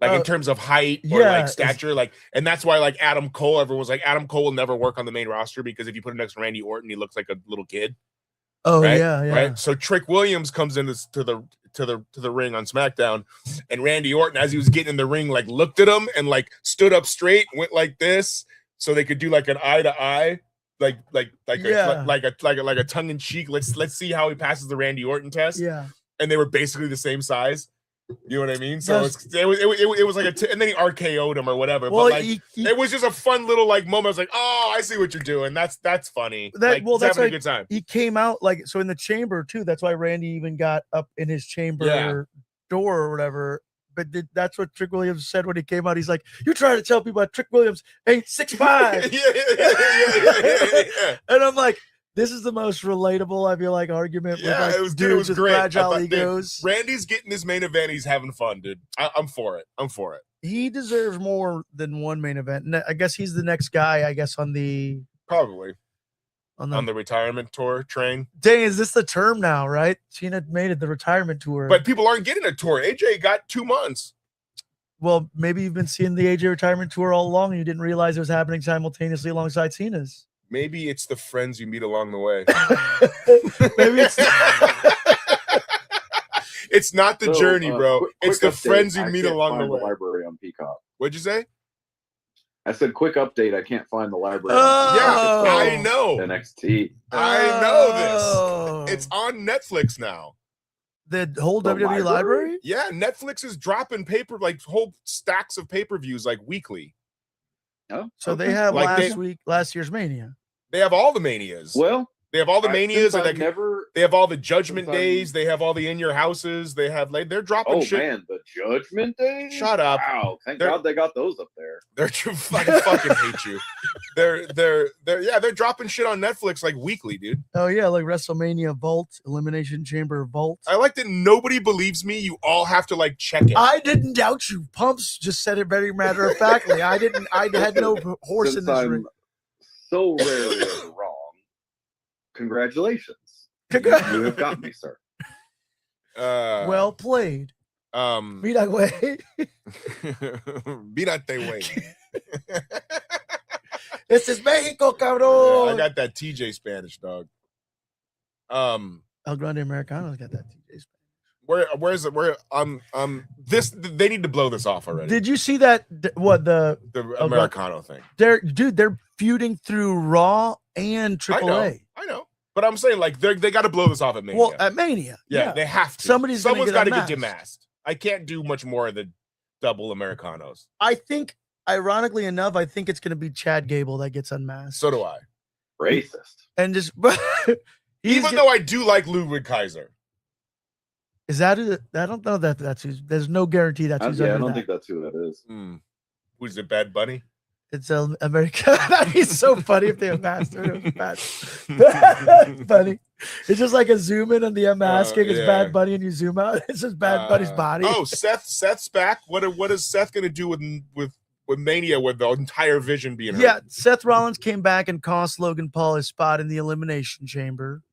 Like in terms of height or yeah, like stature, like, and that's why like Adam Cole, everyone was like, Adam Cole will never work on the main roster because if you put him next to Randy Orton, he looks like a little kid. oh Right? yeah. Right. So Trick Williams comes into to the ring on SmackDown, and Randy Orton, as he was getting in the ring, like looked at him and like stood up straight, went like this, so they could do like an eye to eye, like a tongue in cheek. Let's see how he passes the Randy Orton test. Yeah. And they were basically the same size. You know what I mean? So Yes. it was like and then he RKO'd him or whatever. Well, but like it was just a fun little like moment. I was like, oh, I see what you're doing. That's funny. Like, well, he's that's having like a good time. he came out like so in the chamber too. That's why Randy even got up in his chamber door or whatever. But that's what Trick Williams said when he came out. He's like, "You trying to tell people that Trick Williams ain't 6'5"? yeah. And I'm like, this is the most relatable, I feel like, argument with like it was dudes with great. fragile Dude, egos. Randy's getting this main event. He's having fun, dude. I'm for it. He deserves more than one main event. And I guess he's the next guy, I guess, on the retirement tour train. Dang, is this the term now, right? Cena made it the retirement tour. But people aren't getting a tour. AJ got 2 months. Well, maybe you've been seeing the AJ retirement tour all along and you didn't realize it was happening simultaneously alongside Cena's. Maybe it's the friends you meet along the way. Maybe it's it's not the journey, bro. It's the update. friends you I meet can't along the find way. Library on Peacock. What'd you say? I said, quick update. I can't find the library. Oh. Yeah, I know. NXT. I know this. It's on Netflix now. The whole The WWE library? Yeah, Netflix is dropping whole stacks of pay-per-views like weekly. Oh, So okay. they have Like last year's Mania. They have all the manias. Well, They have all the manias, and I've never. they have all the Judgment since I'm- Days. They have all the In Your Houses. They have they're dropping Oh shit. man, the Judgment Day. Shut up. Wow, thank They're- God they got those up there. They're fucking hate you. They're dropping shit on Netflix like weekly, dude. Oh yeah, like WrestleMania Vault, Elimination Chamber Vault. I like that nobody believes me. You all have to like check it. I didn't doubt you. Pumps just said it very matter of factly. I didn't. I had no horse in Since this I'm ring. so rarely wrong. Congratulations. You have got me, sir. Well played. Mira, güey. Mírate, way. This is Mexico, cabrón. I got that TJ Spanish, dog. El Grande Americano's got that TJ. Where's it? This they need to blow this off already. Did you see that? What the Americano thing? They're feuding through Raw and AAA. I know. But I'm saying like they got to blow this off at Mania. Well, at Mania, yeah, they have to. Someone's got to get unmasked. demasked. I can't do much more of the double Americanos. I think, ironically enough, I think it's going to be Chad Gable that gets unmasked. So do I. Racist. And just even though I do like Ludwig Kaiser. Is that who? I don't know that that's who's. There's no guarantee that's who's. I under don't that. think that's who that is. Who's it? Bad Bunny? It's America. That'd be so funny if they unmasked her. It was bad. Funny. It's just like a zoom in on the unmasking. It's Bad Bunny, and you zoom out. It's just Bad Bunny's body. Oh, Seth's back. What is Seth going to do with Mania with the entire vision being hurt? Yeah, Seth Rollins came back and cost Logan Paul his spot in the Elimination Chamber,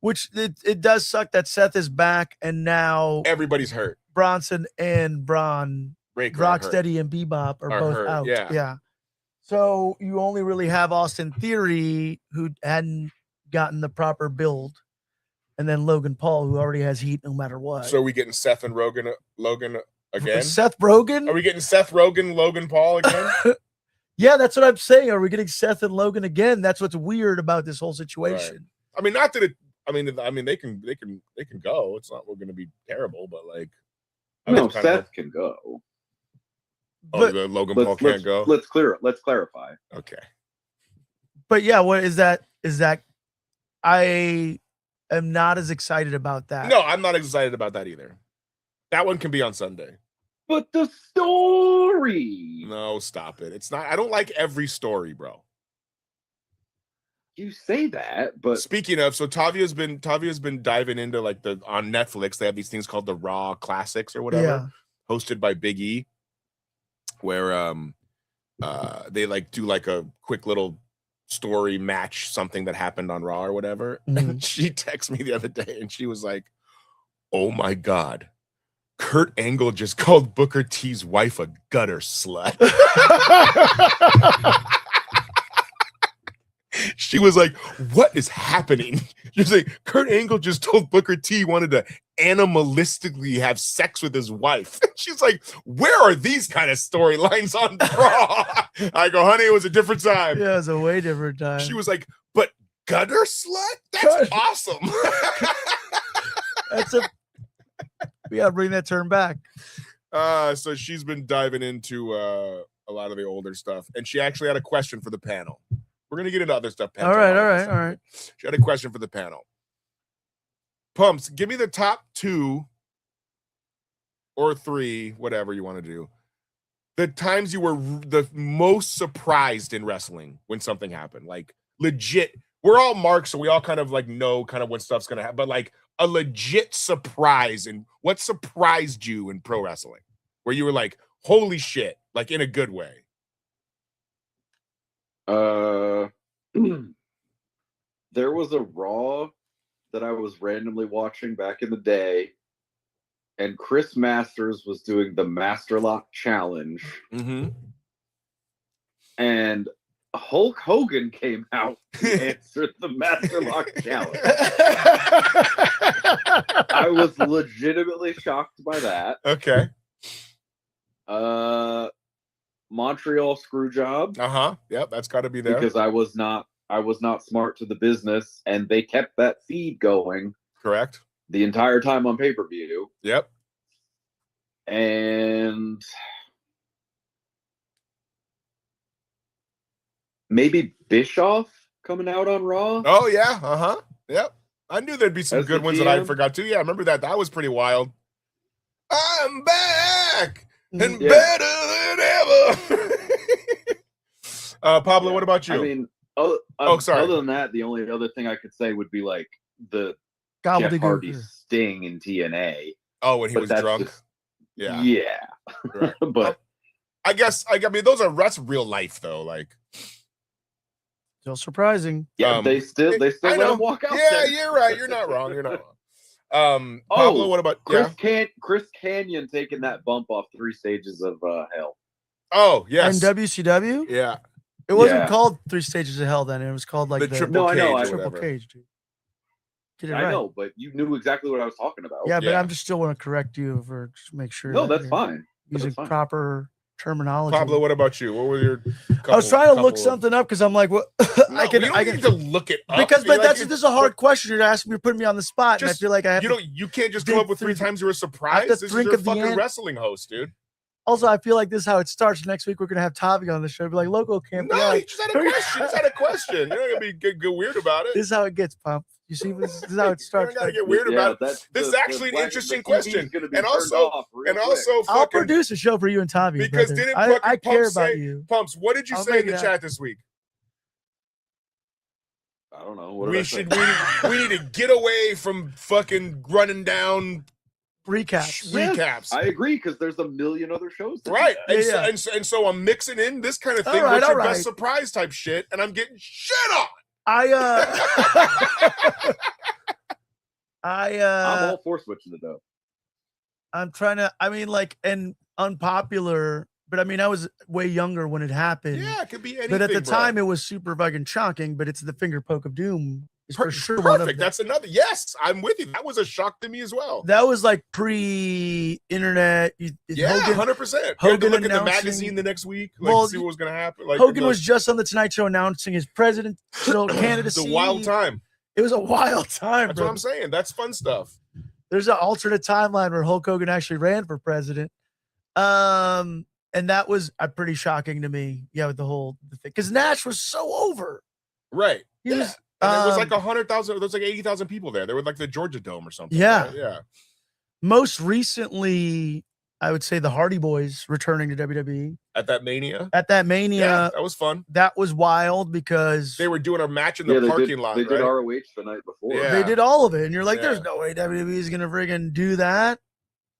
which it does suck that Seth is back and now everybody's hurt. Bronson and Braun, Rocksteady and Bebop are both hurt. out. Yeah. So you only really have Austin Theory, who hadn't gotten the proper build, and then Logan Paul, who already has heat no matter what. So are we getting Seth and Logan again? Seth Rogen? Are we getting Seth Rogen, Logan Paul again? Yeah, that's what I'm saying. Are we getting Seth and Logan again? That's what's weird about this whole situation. Right. I mean, not that it. I mean, they can go. It's not going to be terrible, but like, no, Seth can go. Oh, the Logan Paul can't go. Let's clarify. Okay. But yeah, what is that? Is that I am not as excited about that. No, I'm not excited about that either. That one can be on Sunday. But the story. No, stop it. It's not. I don't like every story, bro. You say that, but speaking of, so Tavia's been diving into like on Netflix. They have these things called the Raw Classics or whatever, hosted by Big E, where they like do like a quick little story match, something that happened on Raw or whatever. Mm-hmm. And she texted me the other day and she was like, "Oh my God, Kurt Angle just called Booker T's wife a gutter slut." She was like, "What is happening?" She was like, "Kurt Angle just told Booker T he wanted to animalistically have sex with his wife." She's like, "Where are these kind of storylines on Raw?" I go, "Honey, it was a different time." Yeah, it was a way different time. She was like, "But gutter slut? That's awesome." We gotta bring that term back. So she's been diving into a lot of the older stuff, and she actually had a question for the panel. We're gonna get into other stuff. All right. She had a question for the panel. Pumps, give me the top 2 or 3, whatever you want to do. The times you were the most surprised in wrestling when something happened, like legit. We're all marks, so we all kind of like know kind of when stuff's gonna happen, but like a legit surprise. And what surprised you in pro wrestling, where you were like, "Holy shit!" Like in a good way. There was a Raw that I was randomly watching back in the day, and Chris Masters was doing the Master Lock Challenge. Mm-hmm. And Hulk Hogan came out and answered the Master Lock Challenge. I was legitimately shocked by that. Okay. Montreal Screwjob. Yep, that's got to be there because I was not smart to the business, and they kept that feed going. Correct. The entire time on pay-per-view. Yep. And maybe Bischoff coming out on Raw. Oh yeah. Yep. I knew there'd be some good ones that I forgot too. Yeah, I remember that. That was pretty wild. I'm back and better than ever. Pablo, what about you? I mean, sorry. Other than that, the only other thing I could say would be like the Gobbledygook. Jeff Hardy sting in TNA. Oh, when he was drunk. Yeah. Right. But I mean, that's real life though. Like, still surprising. Yeah, they still let him walk out. Yeah, there. you're right. You're not wrong. You're not wrong. Pablo, what about Chris Canyon taking that bump off 3 stages of hell? Oh, yes. And WCW? Yeah. It wasn't called 3 Stages of Hell then. It was called like the triple cage. I know. Triple cage, dude. Get it right. I know, but you knew exactly what I was talking about. Yeah, but I'm just still want to correct you for just make sure. No, that's fine. Using proper terminology. Pablo, what about you? What were your? I was trying to look something up because I'm like, what? No, I can need to look it up because, but this is a hard question you're asking. You're putting me on the spot, and I feel like I have. You can't just come up with 3 times you were surprised. This is your fucking wrestling host, dude. Also, I feel like this is how it starts. Next week we're gonna have Tavi on the show. Be like, local camp. No, he just had a question. Just had a question. You're not gonna be get weird about it. This is how it gets, Pump. You see, this is how it starts. You're not gonna get weird about it. This is actually an interesting question, and also, I'll produce a show for you and Tavi because brother. I care about you. Pumps, what did you say in the chat this week? I don't know. We need to get away from fucking running down recaps. I agree because there's a million other shows. Right. And so I'm mixing in this kind of thing. What's your best surprise type shit? And I'm getting shit on. I'm all for switching it up. I'm trying to, and unpopular, but I mean, I was way younger when it happened. Yeah, it could be anything. But at the time, it was super fucking shocking, but it's the finger poke of doom. For sure. Perfect. That's another. Yes, I'm with you. That was a shock to me as well. That was like pre-internet. Yeah, 100%. Hogan look at the magazine the next week, see what was going to happen. Like, Hogan was just on the Tonight Show announcing his presidential candidacy. It's a wild time. It was a wild time. That's what I'm saying. That's fun stuff. There's an alternate timeline where Hulk Hogan actually ran for president. And that was pretty shocking to me. Yeah, with the thing. Because Nash was so over. Right. He was. And there was like 100,000. There was like 80,000 people there. They were like the Georgia Dome or something. Yeah. Right? Yeah. Most recently, I would say the Hardy Boys returning to WWE. At that Mania? Yeah, that was fun. That was wild because they were doing a match in the parking lot. They did ROH the night before. Yeah. They did all of it. And you're like, there's no way WWE is going to friggin' do that.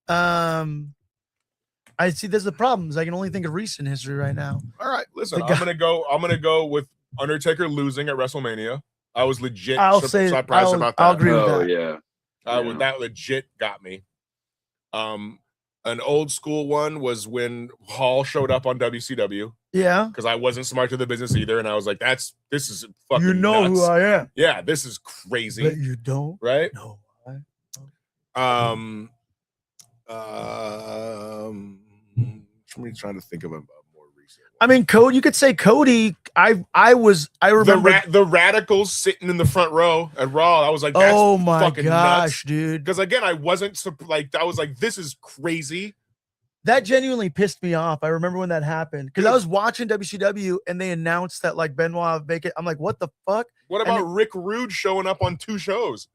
I see there's the problems. I can only think of recent history right now. All right. Listen, I'm gonna go with Undertaker losing at WrestleMania. I was legit surprised about that. I'll agree with that. Yeah. That legit got me. An old school one was when Hall showed up on WCW. Yeah. Because I wasn't smart to the business either. And I was like, this is fucking nuts. Who I am. Yeah, this is crazy. But you don't. Right? No. I'm trying to think of a more recent one. I mean, Cody, you could say Cody. I remember the Radicals sitting in the front row at Raw. I was like, that's oh my fucking gosh, nuts. dude. Because again, I wasn't like, I was like, this is crazy. That genuinely pissed me off. I remember when that happened because I was watching WCW and they announced that like Benoit would make it. I'm like, what the fuck? What about Rick Rude showing up on 2 shows?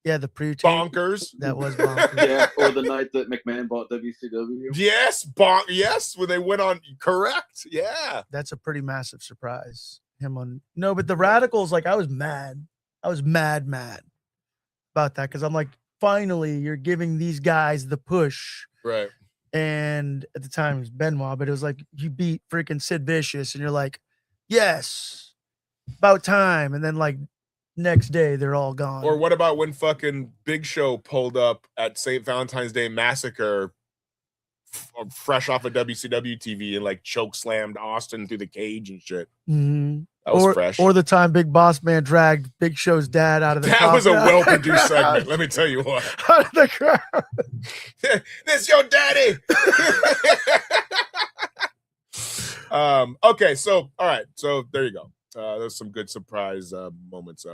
Yeah, the pre bonkers. That was bonkers. Yeah, or the night that McMahon bought WCW. Yes, yes, when they went on. Correct. Yeah, that's a pretty massive surprise. Him on but the Radicals, like I was mad. I was mad about that because I'm like, finally, you're giving these guys the push, right? And at the time it was Benoit, but it was like you beat freaking Sid Vicious, and you're like, yes, about time. And then like next day they're all gone. Or what about when fucking Big Show pulled up at St. Valentine's Day Massacre, fresh off of WCW TV, and like choke slammed Austin through the cage and shit. Mm-hmm. That was fresh. Or the time Big Boss Man dragged Big Show's dad out of the crowd. That was a well-produced segment, let me tell you what. Out of the crowd. This your daddy. Okay, so all right, so there you go. There's some good surprise moments.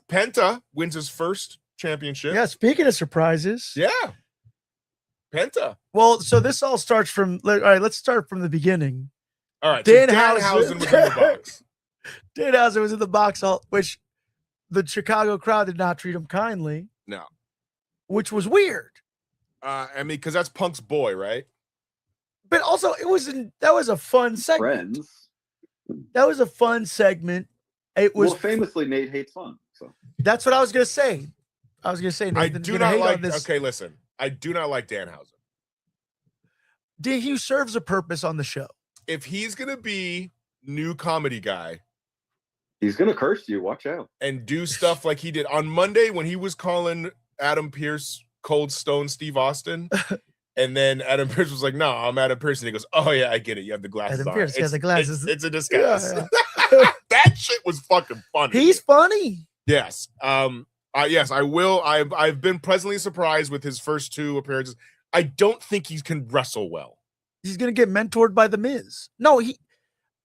Penta wins his first championship. Yeah, speaking of surprises. Yeah. Penta. Well, so this all starts from all right, let's start from the beginning. All right, Danhausen was in the box. Danhausen was in the box, which the Chicago crowd did not treat him kindly. No. Which was weird. I mean, because that's Punk's boy, right? But also, that was a fun segment. Friends. That was a fun segment. It was famously Nate hates fun. So that's what I was gonna say. Nathan, I do not like this. Okay, listen. I do not like Danhausen. He serves a purpose on the show. If he's gonna be new comedy guy, he's gonna curse you. Watch out. And do stuff like he did on Monday when he was calling Adam Pearce Cold Stone Steve Austin. And then Adam Pearce was like, "No, I'm Adam Pearce." And he goes, "Oh yeah, I get it. You have the glasses Adam on." Pearce has the glasses. It's a disguise. Yeah. That shit was fucking funny. He's funny. Yes. Yes, I will. I've been pleasantly surprised with his first 2 appearances. I don't think he can wrestle well. He's gonna get mentored by The Miz. No,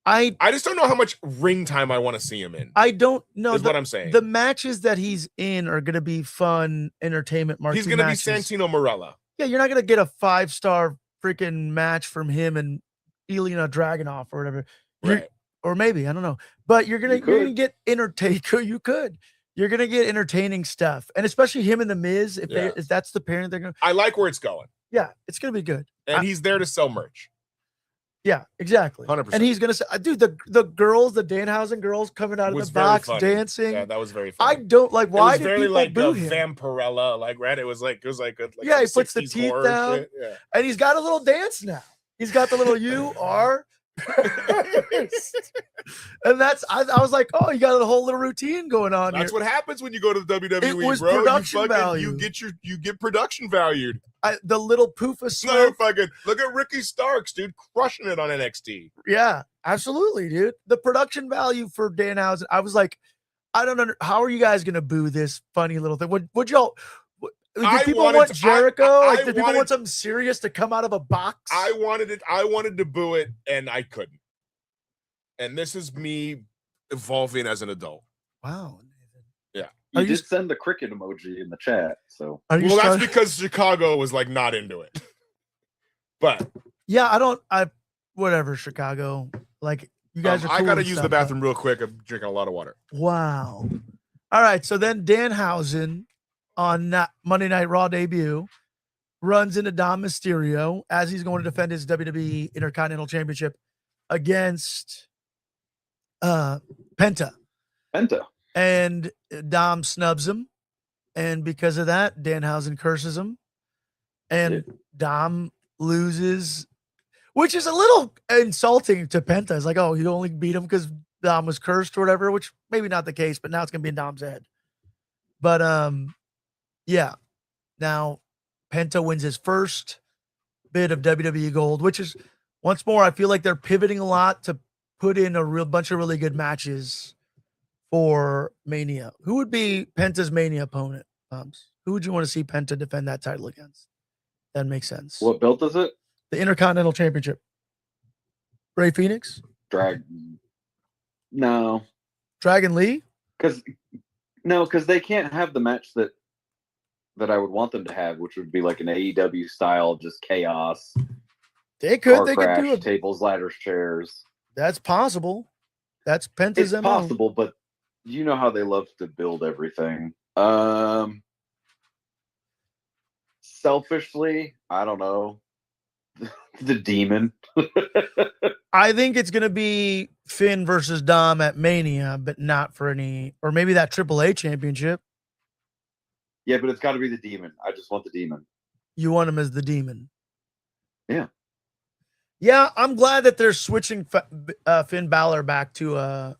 I just don't know how much ring time I want to see him in. I don't know. Is what I'm saying. The matches that he's in are gonna be fun entertainment. He's gonna be Santino Marella. Yeah, you're not gonna get a 5-star freaking match from him and Ilya Dragunov or whatever. Right. Or maybe, I don't know. But you're gonna get entertaining. You could. You're gonna get entertaining stuff, and especially him and The Miz. If that's the pairing they're gonna. I like where it's going. Yeah, it's gonna be good. And he's there to sell merch. Yeah, exactly. 100%. And he's gonna say, dude, the girls, the Danhausen girls coming out of the box dancing. Yeah, that was very funny. I don't like. Why did people like boo him? Vampirella, like right? It was like yeah, he puts the teeth down, yeah. And he's got a little dance now. He's got the little U R. And that's I was like, oh, you got a whole little routine going on. That's what happens when you go to the WWE. It was bro. production value. You get production valued. The little poof of smoke. No, fucking look at Ricky Starks, dude, crushing it on NXT. Yeah, absolutely, dude. The production value for Danhausen. I was like, I don't know. How are you guys gonna boo this funny little thing? Would y'all? Did people want Jericho? Did people want something serious to come out of a box? I wanted it. I wanted to boo it, and I couldn't. And this is me evolving as an adult. Wow. Yeah. You did send the cricket emoji in the chat. So that's because Chicago was like not into it. But yeah, whatever, Chicago. Like you guys are cool. I gotta use the bathroom real quick. I'm drinking a lot of water. Wow. All right. So then Danhausen on Monday Night Raw debut runs into Dom Mysterio as he's going to defend his WWE Intercontinental Championship against Penta. And Dom snubs him. And because of that, Danhausen curses him. And Dom loses, which is a little insulting to Penta. It's like, oh, you only beat him because Dom was cursed or whatever, which maybe not the case, but now it's going to be in Dom's head. But, yeah. Now, Penta wins his first bit of WWE Gold, which is, once more, I feel like they're pivoting a lot to put in a real bunch of really good matches for Mania. Who would be Penta's Mania opponent? Who would you want to see Penta defend that title against? That makes sense. What belt is it? The Intercontinental Championship. Ray Phoenix? Dragon. No, Dragon Lee? because they can't have the match that I would want them to have, which would be like an AEW style, just chaos. They could. Car They crash, could do it. tables, ladders, chairs. That's possible. That's Penta's It's MO. possible, but you know how they love to build everything. Selfishly, I don't know. The Demon. I think it's going to be Finn versus Dom at Mania, but not for any, or maybe that AAA championship. Yeah, but it's got to be the Demon. I just want the Demon. You want him as the Demon. Yeah. Yeah, I'm glad that they're switching Finn Balor back to I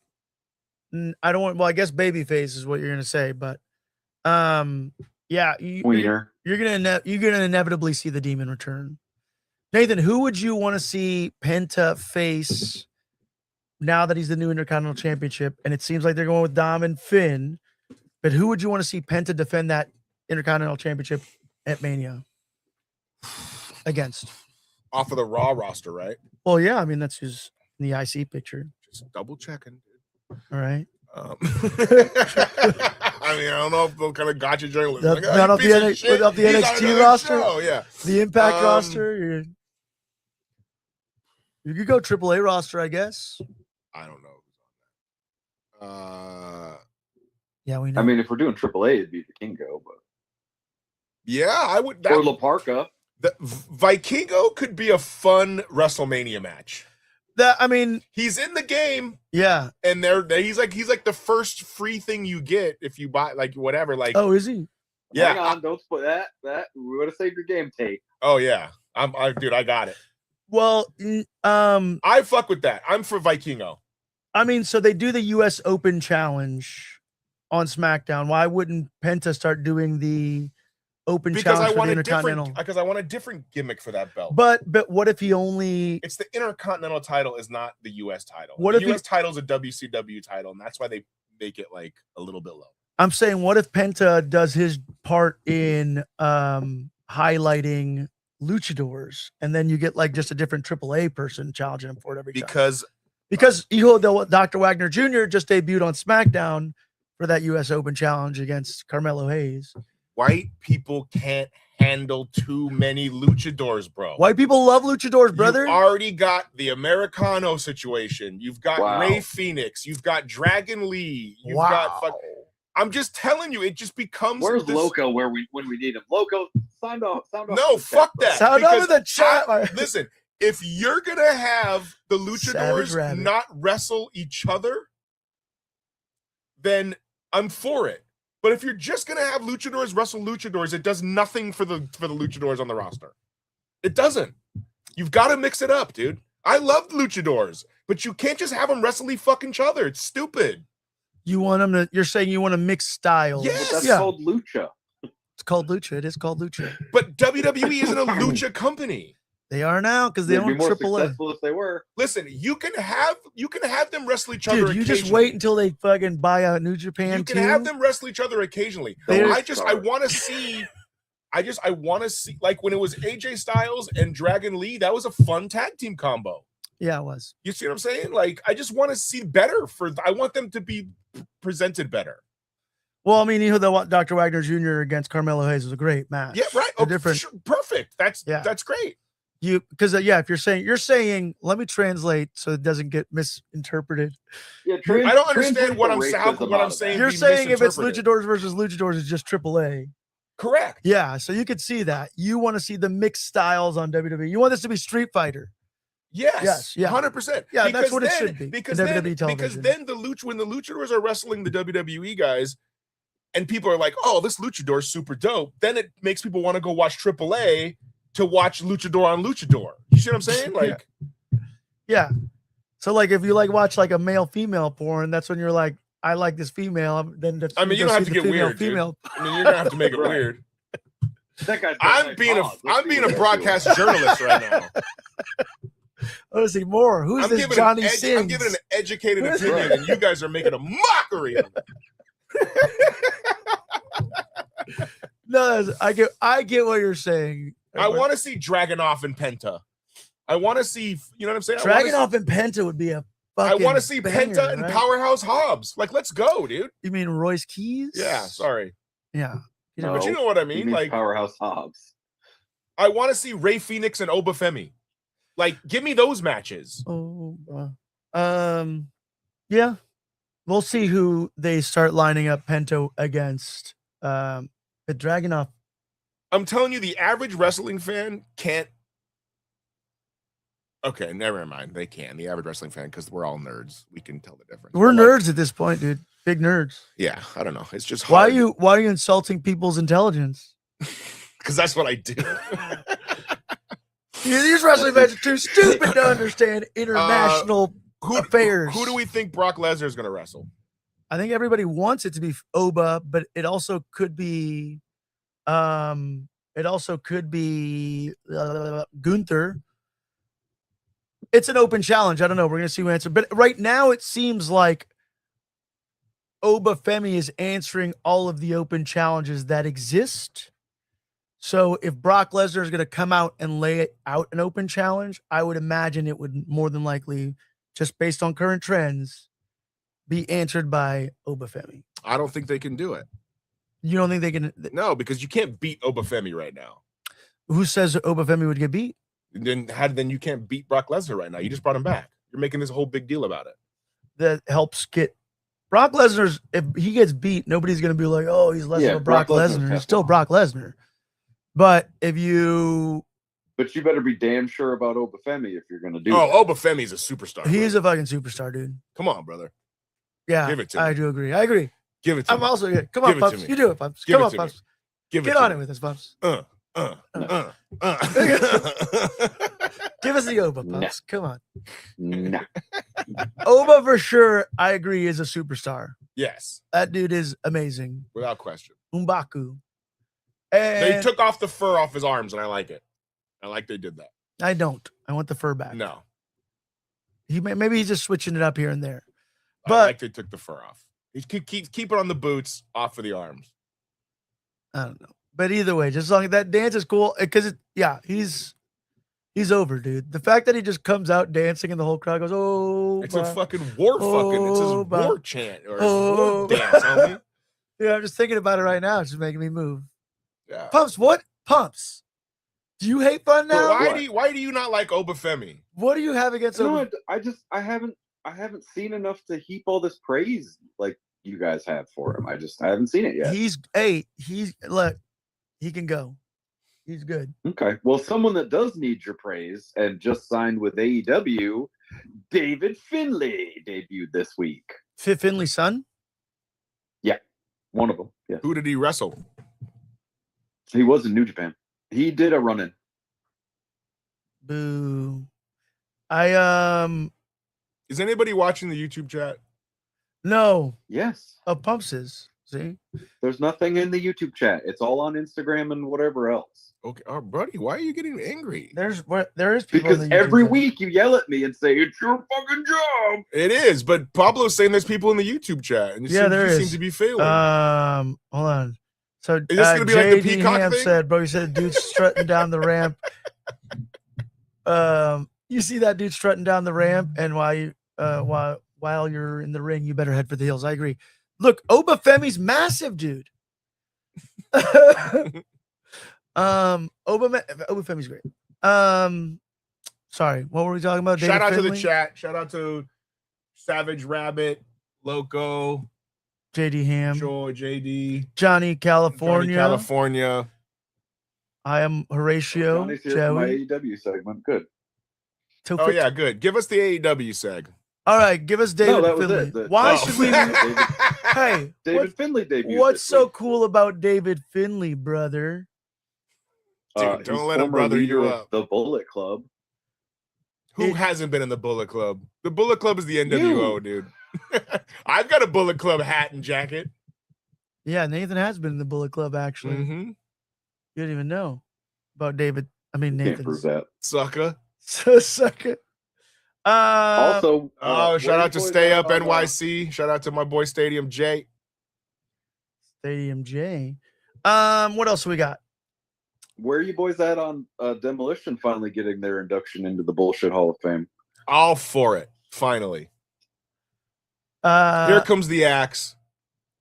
don't want, well, I guess babyface is what you're going to say, but yeah, Wiener. you're going to inevitably see the Demon return. Nathan, who would you want to see Penta face now that he's the new Intercontinental Championship? And it seems like they're going with Dom and Finn, but who would you want to see Penta defend that Intercontinental Championship at Mania against? Off of the Raw roster, right? Well, yeah, I mean, that's who's in the IC picture. Just double checking. All right. I mean, I don't know if they'll kind of gotcha journalism. Not off the NXT roster? Oh, yeah. The Impact roster? You could go AAA roster, I guess. I don't know. Yeah, we know. I mean, if we're doing AAA, it'd be the Kingo, but Yeah, I would. or La Parka. The Vikingo could be a fun WrestleMania match. I mean, He's in the game, yeah. and he's like the first free thing you get if you buy like whatever. Like, Oh, is he? yeah. Hang on, don't split that. We would have saved your game tape. Oh yeah, dude, I got it. Well, I fuck with that. I'm for Vikingo. I mean, so they do the U.S. Open Challenge on SmackDown. Why wouldn't Penta start doing the Open Because Challenge I for want the a Intercontinental? different. Because I want a different gimmick for that belt. But what if he only? It's the Intercontinental title, is not the U.S. title. What the if U.S. title is a WCW title, and that's why they make it like a little bit low. I'm saying, what if Penta does his part in highlighting luchadors, and then you get like just a different AAA person challenging him for it every time? Because Dr. Wagner Jr. just debuted on SmackDown for that U.S. Open Challenge against Carmelo Hayes. White people can't handle too many luchadors, bro. White people love luchadors, brother. You've already got the Americano situation. You've got Wow. Ray Phoenix. You've got Dragon Lee. You've Wow. got. I'm just telling you, it just becomes. Where's Loco when we need him? Loco, sound off. No, fuck that. Sound off because in the chat. listen, if you're gonna have the Savage luchadors Rabbit. not wrestle each other, then I'm for it. But if you're just gonna have luchadors wrestle luchadors, it does nothing for the luchadors on the roster. It doesn't. You've got to mix it up, dude. I love luchadors, but you can't just have them wrestle each other. It's stupid. You want them to? You're saying you want to mix styles? Yes. That's Yeah. called Lucha. It's called lucha. It is called lucha. But WWE isn't a lucha company. They are now because they They'd be own more AAA. successful if they were. Listen, you can have them wrestle each other. Dude, you just occasionally. wait until they fucking buy out New Japan. You can too. have them wrestle each other occasionally. They're- I want to see. I want to see, like when it was AJ Styles and Dragon Lee. That was a fun tag team combo. Yeah, it was. You see what I'm saying? Like, I just want to see better. I want them to be presented better. Well, I mean, Dr. Wagner Jr. against Carmelo Hayes was a great match. Yeah, right. They're different. Sure, perfect. That's great. Because if you're saying, let me translate so it doesn't get misinterpreted. Yeah, I don't understand what I'm saying. You're be saying if it's misinterpreted. luchadors versus luchadors, it's just AAA. Correct. Yeah, so you could see that. You want to see the mixed styles on WWE. You want this to be Street Fighter. Yes, yeah. 100%. Yeah, Because that's what it then- should be. Because in then, WWE television. when the luchadors are wrestling the WWE guys, and people are like, "Oh, this luchador is super dope," then it makes people want to go watch AAA to watch luchador on luchador. You see what I'm saying? Like, yeah. So like if you watch like a male female porn, that's when you're like, I like this female. Then you don't have to get weird, dude. female. I mean, you're gonna have to make it Right. weird. That guy's I'm being a broadcast journalist right now. I want to see more. Who's this Johnny Sins? I'm giving an educated opinion, and you guys are making a mockery of it. No, I get what you're saying. I want to see Dragunov and Penta. I want to see, you know what I'm saying? Dragunov and Penta would be a I want to fucking see banger, Penta and right? Powerhouse Hobbs. Like, let's go, dude. You mean Royce Keys? Yeah, sorry. Yeah. But you know what I He mean? means Like, Powerhouse Hobbs. I want to see Rey Fenix and Obafemi. Like, give me those matches. Oh, yeah. We'll see who they start lining up Penta against. But Dragunov. I'm telling you, the average wrestling fan can't. Okay, never mind. They can. The average wrestling fan, because we're all nerds. We can tell the difference. We're But, like, nerds at this point, dude. Big nerds. yeah, I don't know. It's just Why hard. are you insulting people's intelligence? Because that's what I do. These wrestling fans are too stupid to understand international affairs. Who do we think Brock Lesnar is going to wrestle? I think everybody wants it to be Oba, but it also could be Gunther. It's an open challenge. I don't know. We're gonna see who answers. But right now it seems like Obafemi is answering all of the open challenges that exist. So if Brock Lesnar is going to come out and lay out an open challenge, I would imagine it would more than likely, just based on current trends, be answered by Obafemi. I don't think they can do it. You don't think they can? No, because you can't beat Obafemi right now. Who says Obafemi would get beat? Then you can't beat Brock Lesnar right now. You just brought him back. You're making this whole big deal about it. That helps get Brock Lesnar's. If he gets beat, nobody's going to be like, "Oh, he's less of a Brock Lesnar." He's still Brock Lesnar. But if you, but you better be damn sure about Obafemi if you're going to do. Oh, Obafemi's a superstar. He's a fucking superstar, dude. Come on, brother. Yeah, give it to me. I do agree. I agree. Give it to me. I'm also good. Come on, Give it to Pups. me. You do it, Pups. Give Come it on, to Pups. Give Get it on to it me. with us, Pups. Give us the Oba, Pups. Come on. Nah. Oba for sure, I agree, is a superstar. Yes, That dude is amazing. without question. Umbaku. They And took off the fur off his arms, and I like it. I like they did that. I don't. I want the fur back. No, Maybe he's just switching it up here and there. I But like they took the fur off. He keep it on the boots, off of the arms. I don't know. But either way, just as long as that dance is cool, because he's over, dude. The fact that he just comes out dancing and the whole crowd goes, "Oh, It's a fucking war fucking. It's his war chant or his war dance, homie. Yeah, I'm just thinking about it right now. It's just making me move. Yeah. Pumps, what? Pumps. Do you hate fun But now? why do you not like Obafemi? What do you have against No, I haven't seen enough to heap all this praise like you guys have for him. I haven't seen it yet. Look, he can go. He's good. Okay. Well, someone that does need your praise and just signed with AEW, David Finlay debuted this week. Finley's son? Yeah. One of them. Yeah. Who did he wrestle? He was in New Japan. He did a run-in. Boo. Is anybody watching the YouTube chat? No. Yes. Pumps is. See? There's nothing in the YouTube chat. It's all on Instagram and whatever else. Okay, buddy, why are you getting angry? There is people Because in the YouTube every chat. week you yell at me and say, it's your fucking job. It is, but Pablo's saying there's people in the YouTube chat, and there you is. seem to be failing. Hold on. So Is this gonna be like the JD Peacock Ham thing? said, bro, he said dude strutting down the ramp. You see that dude strutting down the ramp, and while you're in the ring, you better head for the hills. I agree. Look, Obafemi's massive, dude. Obafemi's great. Sorry, what were we talking about? Shout David out to the Finlay? chat. Shout out to Savage Rabbit, Loco, JD Ham, Joy, JD, Johnny California. Johnny California. I am Horatio. Johnny's here for my Joey. AEW segment. Good. Oh yeah, good. Give us the AEW seg. All right, give us David that was Finlay. it. Why Oh. should we? Hey, David Finlay debuted. what's this so week. cool about David Finlay, brother? Dude, He's don't let him former brother leader you of up. The Bullet Club. Who hasn't been in the Bullet Club? The Bullet Club is the NWO, dude. I've got a Bullet Club hat and jacket. Yeah, Nathan has been in the Bullet Club, actually. Mm-hmm. You didn't even know about David. I mean, Can't prove Nathan's. that. Sucker. So sucker. Also, Shout out to Stay Up NYC. Shout out to my boy Stadium J. Stadium J. What else we got? Where are you boys at on Demolition finally getting their induction into the Bullshit Hall of Fame? All for it. Finally. Here comes the axe,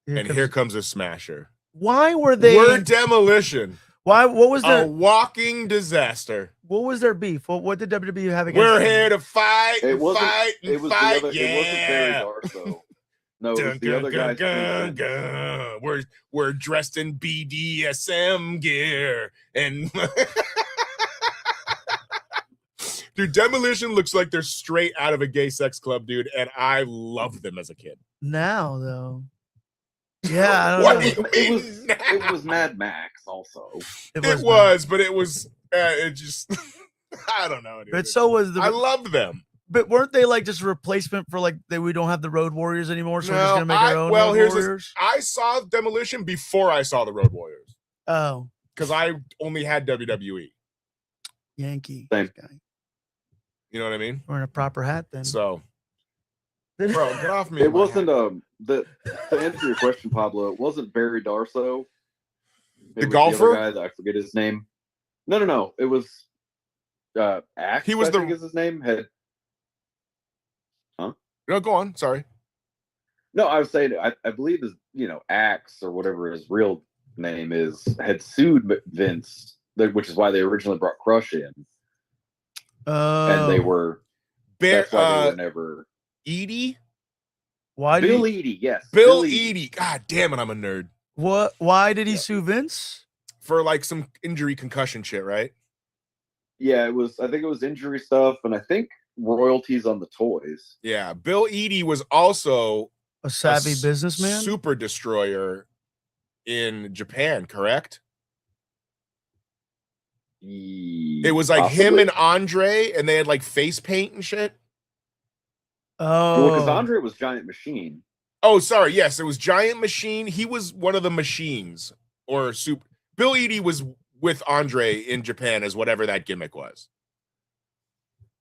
here and comes- here comes a smasher. Why were they? We're Demolition. Why? What was A their? walking disaster. What was their beef? What did WWE have against? We're them? here to fight It and wasn't. fight and It was fight. the other. It wasn't Barry Darso. No, it was the other guy. Gun, gun. We're dressed in BDSM gear and dude, Demolition looks like they're straight out of a gay sex club, dude, and I loved them as a kid. Now though. Yeah, I don't What know. do you It mean was. now? It was Mad Max also. It was, but it was. It just. I don't know. Dude. But so was the. I loved them. But weren't they like just a replacement for like that? We don't have the Road Warriors anymore, so we're just No, gonna make our own. well, Road here's Warriors? I saw Demolition before I saw the Road Warriors Oh, because I only had WWE. Yankee Same. guy You know what I mean? wearing a proper hat then. So, bro, get off me. It with my wasn't hat. to answer your question, Pablo. It wasn't Barry Darso. The It was golfer? other guy, I forget his name. No. It was Axe. He was I the- think is his name. No, go on. Sorry. No, I was saying I believe his Axe or whatever his real name is had sued Vince, which is why they originally brought Crush in, and they were that's why they were never Edie? Why did Bill he, Eadie. Yes, Bill Edie. God damn it, I'm a nerd. what? Why did he Yeah. sue Vince? For like some injury concussion shit, right? Yeah, it was. I think it was injury stuff, and I think royalties on the toys. Yeah. Bill Edie was also A savvy a businessman. super destroyer in Japan, correct? It was like him and Andre, and they had like face paint and shit. because Oh, Andre was Giant Machine. Oh, sorry. Yes, it was Giant Machine. He was one of the machines or super. Bill Edie was with Andre in Japan as whatever that gimmick was.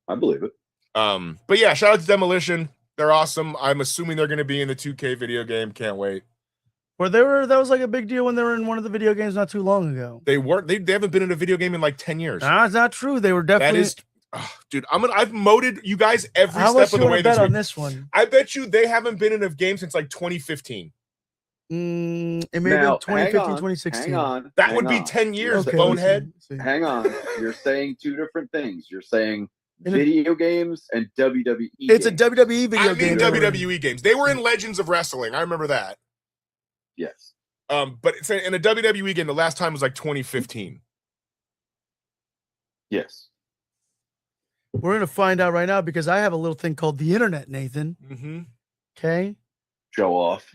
I believe it. But yeah, shout out to Demolition. They're awesome. I'm assuming they're going to be in the 2K video game. Can't wait. where they were. That was like a big deal when they were in one of the video games not too long ago. They weren't. They haven't been in a video game in like 10 years. Nah, it's not true. They were That definitely. is, dude. I've moted you guys every How much step do of you the want way to bet this on week. this one? I bet you they haven't been in a game since like 2015. It may have been Now, 2015, hang on, 2016. Hang on. That hang would be on. 10 years, Okay, bonehead. let's see. Hang on. You're saying two different things. You're saying In a- video games and WWE. It's a games. WWE video I mean game. they were in. WWE games. They were in Legends of Wrestling. I remember that. Yes. But it's in a WWE game, the last time was like 2015. Yes. We're gonna find out right now because I have a little thing called the internet, Nathan. Mm-hmm. Okay. Show off.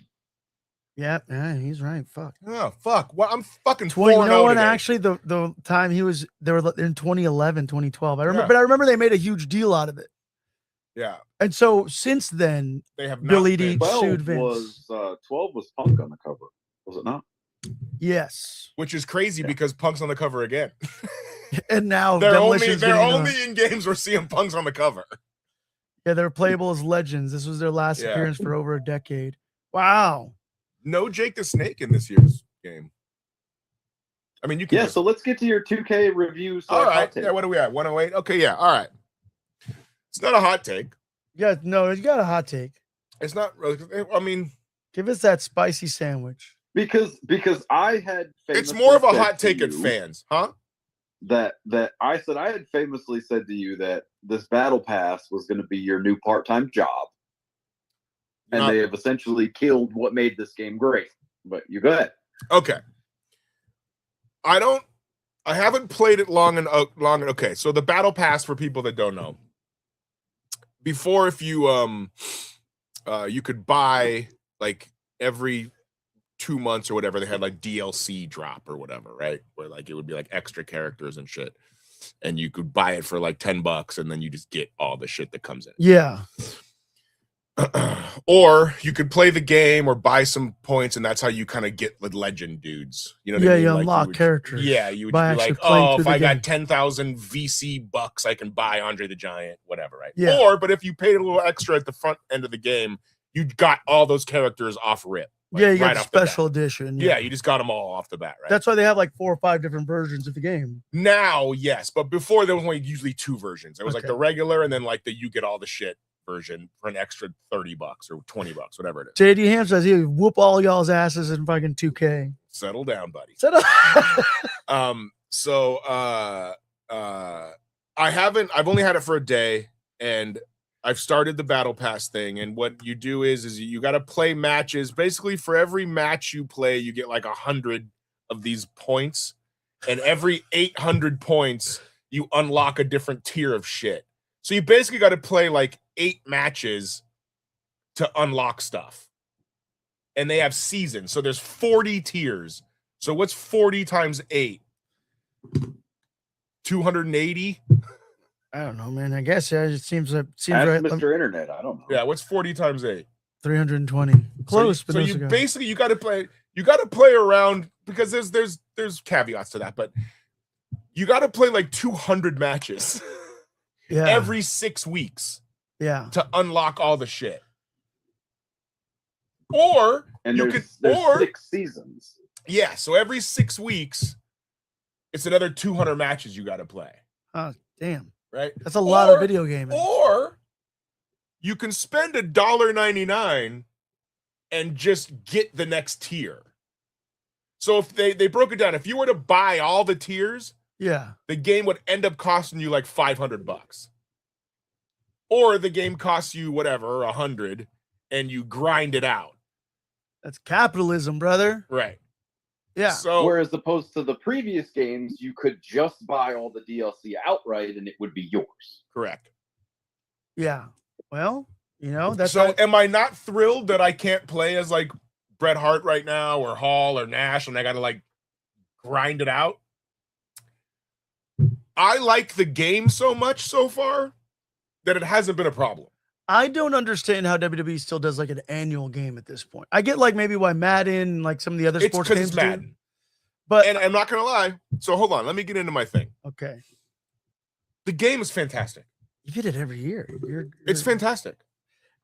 Yeah, he's right. Fuck. Oh fuck! Well, I'm fucking 20, you 4-0 know what? today. Actually, the time they were in 2011, 2012. I remember, Yeah. but I remember they made a huge deal out of it. Yeah, And so since then, they have Bill not Edie- been, 12 Sued Vince. was 12 was Punk on the cover. Was it not? yes, which is crazy because Punk's on the cover again. and now they're Demolition's only getting into in games where CM Punk's on the cover. yeah, they're playable as legends. This was their last Yeah. appearance for over a decade. Wow. No Jake the Snake in this year's game. I mean, you can. Yeah, just- so let's get to your 2K review. all right. Yeah, what are we at? 108. Okay, yeah. All right. It's not a hot take. Yeah, no, you got a hot take. It's not really. I mean, Give us that spicy sandwich. Because I had it's famously more of a said hot to take at you fans, huh? that I had famously said to you that this battle pass was going to be your new part-time job. And Not- they have essentially killed what made this game great. But you go ahead. Okay. I haven't played it long. Okay, so the battle pass for people that don't know. Before, if you you could buy like every 2 months or whatever, they had like DLC drop or whatever, right? Where like it would be like extra characters and shit, and you could buy it for like $10, and then you just get all the shit that comes in. Yeah. Or you could play the game or buy some points, and that's how you kind of get the legend dudes. You know what I Yeah, mean? you Like, unlock would- characters Yeah, you would by be like, actually playing oh, through if the I game. got 10,000 VC bucks, I can buy Andre the Giant, whatever, right? Yeah. Or, but if you paid a little extra at the front end of the game, you got all those characters off rip. like, Yeah, you got right the off the bat. special edition. Yeah, you just got them all off the bat, right? That's why they have like 4 or 5 different versions of the game. Now, yes, but before there was only usually 2 versions. It was like Okay. the regular and then like the you get all the shit version for an extra $30 or $20, whatever it is. JD Ham says he would whoop all y'all's asses in fucking 2K. Settle down, buddy. Settle. I've only had it for a day, and I've started the battle pass thing. And what you do is you got to play matches. Basically, for every match you play, you get like 100 of these points, and every 800 points, you unlock a different tier of shit. So you basically got to play like 8 matches to unlock stuff. And they have seasons. So there's 40 tiers. So what's 40 times 8? 280? I don't know, man. I guess it seems Ask right. Mr. Internet. I don't know. Yeah, what's 40 times 8? 320. Close, So you basically you got to play around, because there's caveats to that, but you got to play like 200 matches every 6 weeks to unlock all the shit. Or and you there's 6 seasons. Yeah, so every 6 weeks, it's another 200 matches you got to play. Oh, damn. Right? That's a lot of video gaming. Or you can spend $1.99 and just get the next tier. So if they broke it down, if you were to buy all the tiers, the game would end up costing you like $500. Or the game costs you whatever, 100, and you grind it out. That's capitalism, brother. Right. Yeah. So, whereas opposed to the previous games, you could just buy all the DLC outright and it would be yours. Correct. Yeah. Well, that's so. Am I not thrilled that I can't play as like Bret Hart right now, or Hall, or Nash, and I got to like grind it out? I like the game so much so far that it hasn't been a problem. I don't understand how WWE still does like an annual game at this point. I get like maybe why Madden, like some of the other sports games it's Madden. do. But and I'm not gonna lie. So hold on, let me get into my thing. Okay. The game is fantastic. You get it every year. It's fantastic.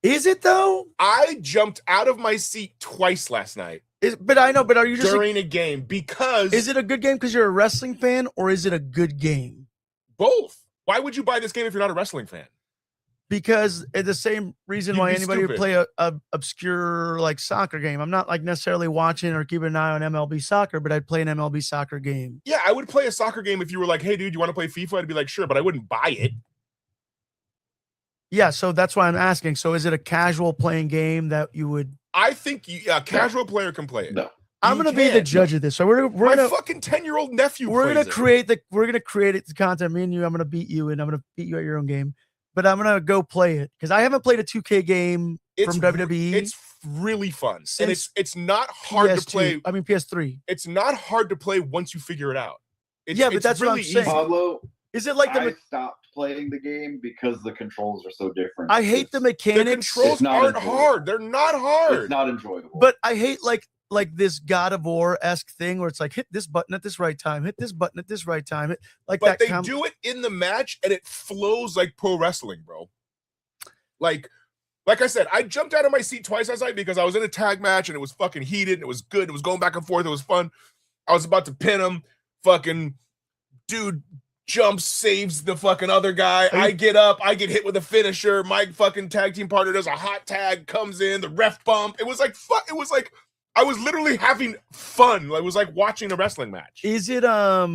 Is it though? I jumped out of my seat twice last night. But I know, but are you just during a game? Because is it a good game because you're a wrestling fan, or is it a good game? Both. Why would you buy this game if you're not a wrestling fan? Because it's the same reason why anybody would play a obscure like soccer game. I'm not like necessarily watching or keeping an eye on MLB soccer, but I'd play an MLB soccer game. Yeah, I would play a soccer game if you were like, "Hey, dude, you want to play FIFA?" I'd be like, "Sure," but I wouldn't buy it. Yeah, so that's why I'm asking. So is it a casual playing game that you would? I think a casual player can play it. No. I'm gonna be the judge of this. So we're gonna fucking 10-year-old nephew. We're gonna create the content. Me and you. I'm gonna beat you, and I'm gonna beat you at your own game. But I'm gonna go play it because I haven't played a 2K game from WWE. It's really fun, and it's not hard to play. I mean PS3. It's not hard to play once you figure it out. But that's really what I'm saying. Pablo, is it like I stopped playing the game because the controls are so different. I hate the mechanics. The controls aren't hard. They're not hard. It's not enjoyable. But I hate like this God of War-esque thing where it's like hit this button at this right time, hit this button at this right time. But they do it in the match and it flows like pro wrestling, bro. Like I said, I jumped out of my seat twice last night because I was in a tag match and it was fucking heated and it was good. It was going back and forth. It was fun. I was about to pin him. Fucking dude jumps, saves the fucking other guy. I get up. I get hit with a finisher. My fucking tag team partner does a hot tag, comes in, the ref bump. It was like I was literally having fun. It was like watching a wrestling match. Are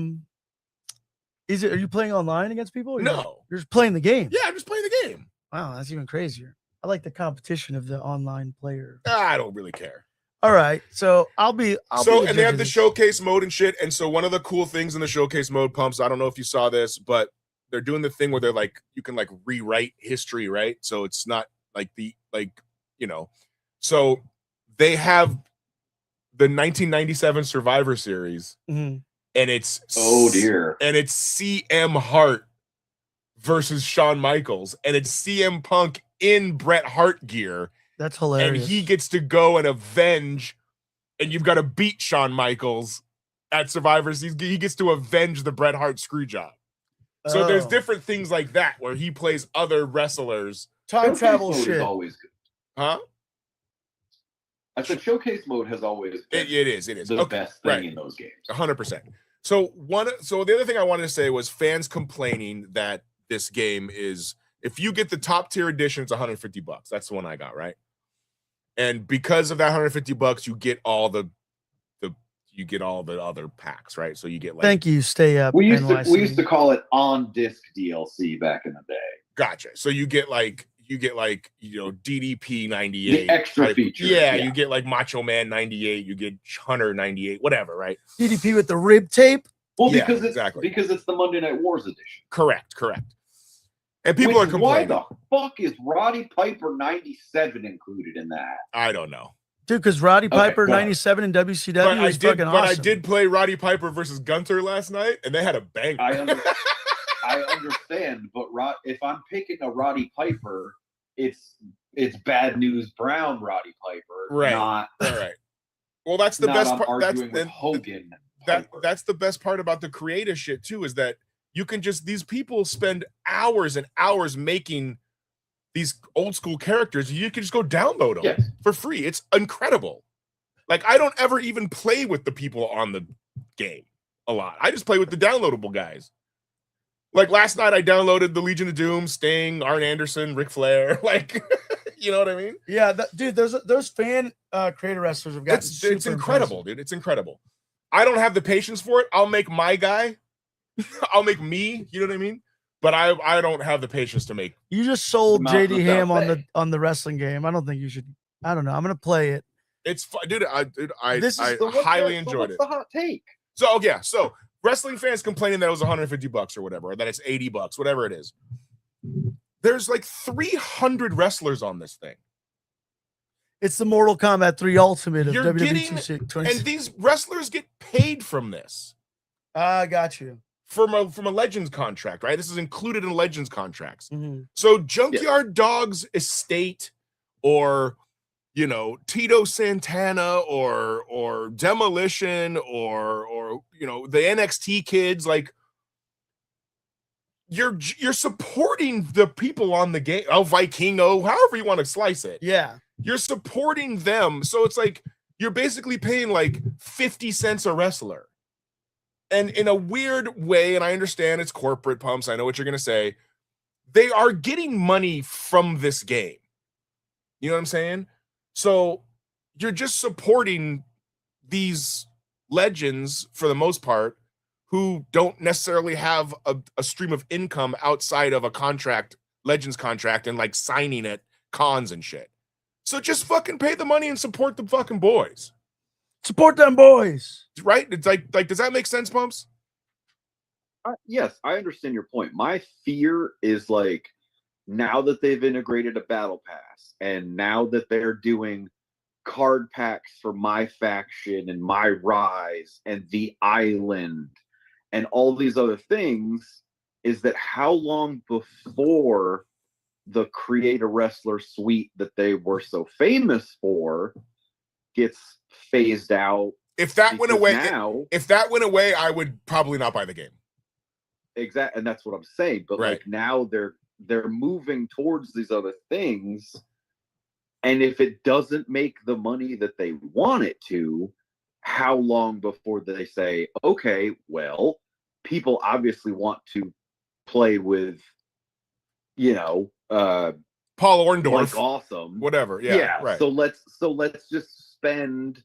you playing online against people? No. You're just playing the game. Yeah, I'm just playing the game. Wow, that's even crazier. I like the competition of the online player. I don't really care. All right. So and they have the showcase mode and shit. And so one of the cool things in the showcase mode pumps, I don't know if you saw this, but they're doing the thing where they're like, you can like rewrite history, right? So it's not like so they have the 1997 Survivor Series, mm-hmm. and it's and it's CM Hart versus Shawn Michaels, and it's CM Punk in Bret Hart gear. That's hilarious. And he gets to go and avenge, and you've got to beat Shawn Michaels at Survivor Series. He gets to avenge the Bret Hart screw job. So there's different things like that where he plays other wrestlers. Time travel shit. Is always good. Huh? I said showcase mode has always been it is the best thing in those games. 100%. So the other thing I wanted to say was fans complaining that this game is If you get the top tier edition, it's $150. That's the one I got, right? And because of that $150, you get all the other packs, right? So you get like Thank you, Stay Up. We NYC. used to call it on disc DLC back in the day. Gotcha. So you get like DDP 98 The extra features. Yeah, you get like Macho Man 98, you get Hunter 98, whatever, right? DDP with the rib tape. Well, Yeah, because exactly. it's the Monday Night Wars edition. Correct. And people are complaining. Why the fuck is Roddy Piper 97 included in that? I don't know. Dude, because Roddy Piper, well, 97 in WCW was fucking awesome. But I did play Roddy Piper versus Gunther last night, and they had a bang. I understand, but if I'm picking a Roddy Piper, it's Bad News Brown Roddy Piper, right? Not right. Well, that's the best part. Hogan. That's the best part about the creative shit too, is that you can these people spend hours and hours making these old school characters. You can just go download them for free. It's incredible. Like, I don't ever even play with the people on the game a lot. I just play with the downloadable guys. Like last night I downloaded the Legion of Doom, Sting, Arn Anderson, Ric Flair. Like, you know what I mean? Yeah, dude, those fan creator wrestlers have got it's incredible, dude. It's incredible. I don't have the patience for it. I'll make my guy. I'll make me, you know what I mean? But I don't have the patience to make. You just sold JD Ham on the wrestling game. I don't think you should. I don't know. I'm gonna play it. It's fun, dude. I highly enjoyed it. What's the hot take? So wrestling fans complaining that it was $150 or whatever, or that it's $80, whatever it is. There's like 300 wrestlers on this thing. It's the Mortal Kombat 3 Ultimate of You're WWE 2K. and these wrestlers get paid from this. I got you. From a Legends contract, right? This is included in Legends contracts. Mm-hmm. So Junkyard Dog's estate, or Tito Santana, or Demolition, or the NXT kids, like you're supporting the people on the game. Oh, Vikingo, however you want to slice it. Yeah, you're supporting them. So it's like you're basically paying like 50 cents a wrestler. And in a weird way, and I understand it's corporate pumps, I know what you're going to say, they are getting money from this game. You know what I'm saying? So you're just supporting these legends, for the most part, who don't necessarily have a stream of income outside of a Legends contract, and like signing at cons and shit. So just fucking pay the money and support the fucking boys. Support them boys. Right? It's like does that make sense, Pumps? Yes, I understand your point. My fear is like, now that they've integrated a battle pass, and now that they're doing card packs for My Faction and My Rise and The Island and all these other things, is that how long before the Create a Wrestler suite that they were so famous for gets phased out? If that went away, I would probably not buy the game. Exactly, and that's what I'm saying. But like now they're moving towards these other things, and if it doesn't make the money that they want it to, how long before they say, okay, well, people obviously want to play with, Paul Orndorff, like Awesome, whatever. Yeah, right. So let's just spend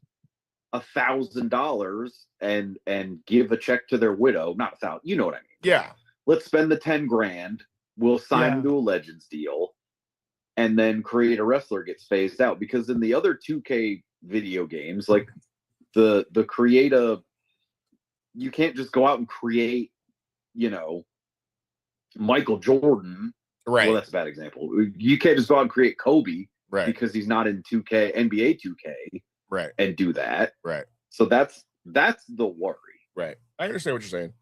$1,000 and give a check to their widow. Not 1,000, you know what I mean? Yeah. Let's spend the $10,000. We'll sign them to a Legends deal, and then Create a Wrestler gets phased out. Because in the other 2K video games, like the creative, you can't just go out and create, Michael Jordan. Right. Well, that's a bad example. You can't just go out and create Kobe, right? Because he's not in NBA 2K, right? And do that, right? So that's the worry, right? I understand what you're saying.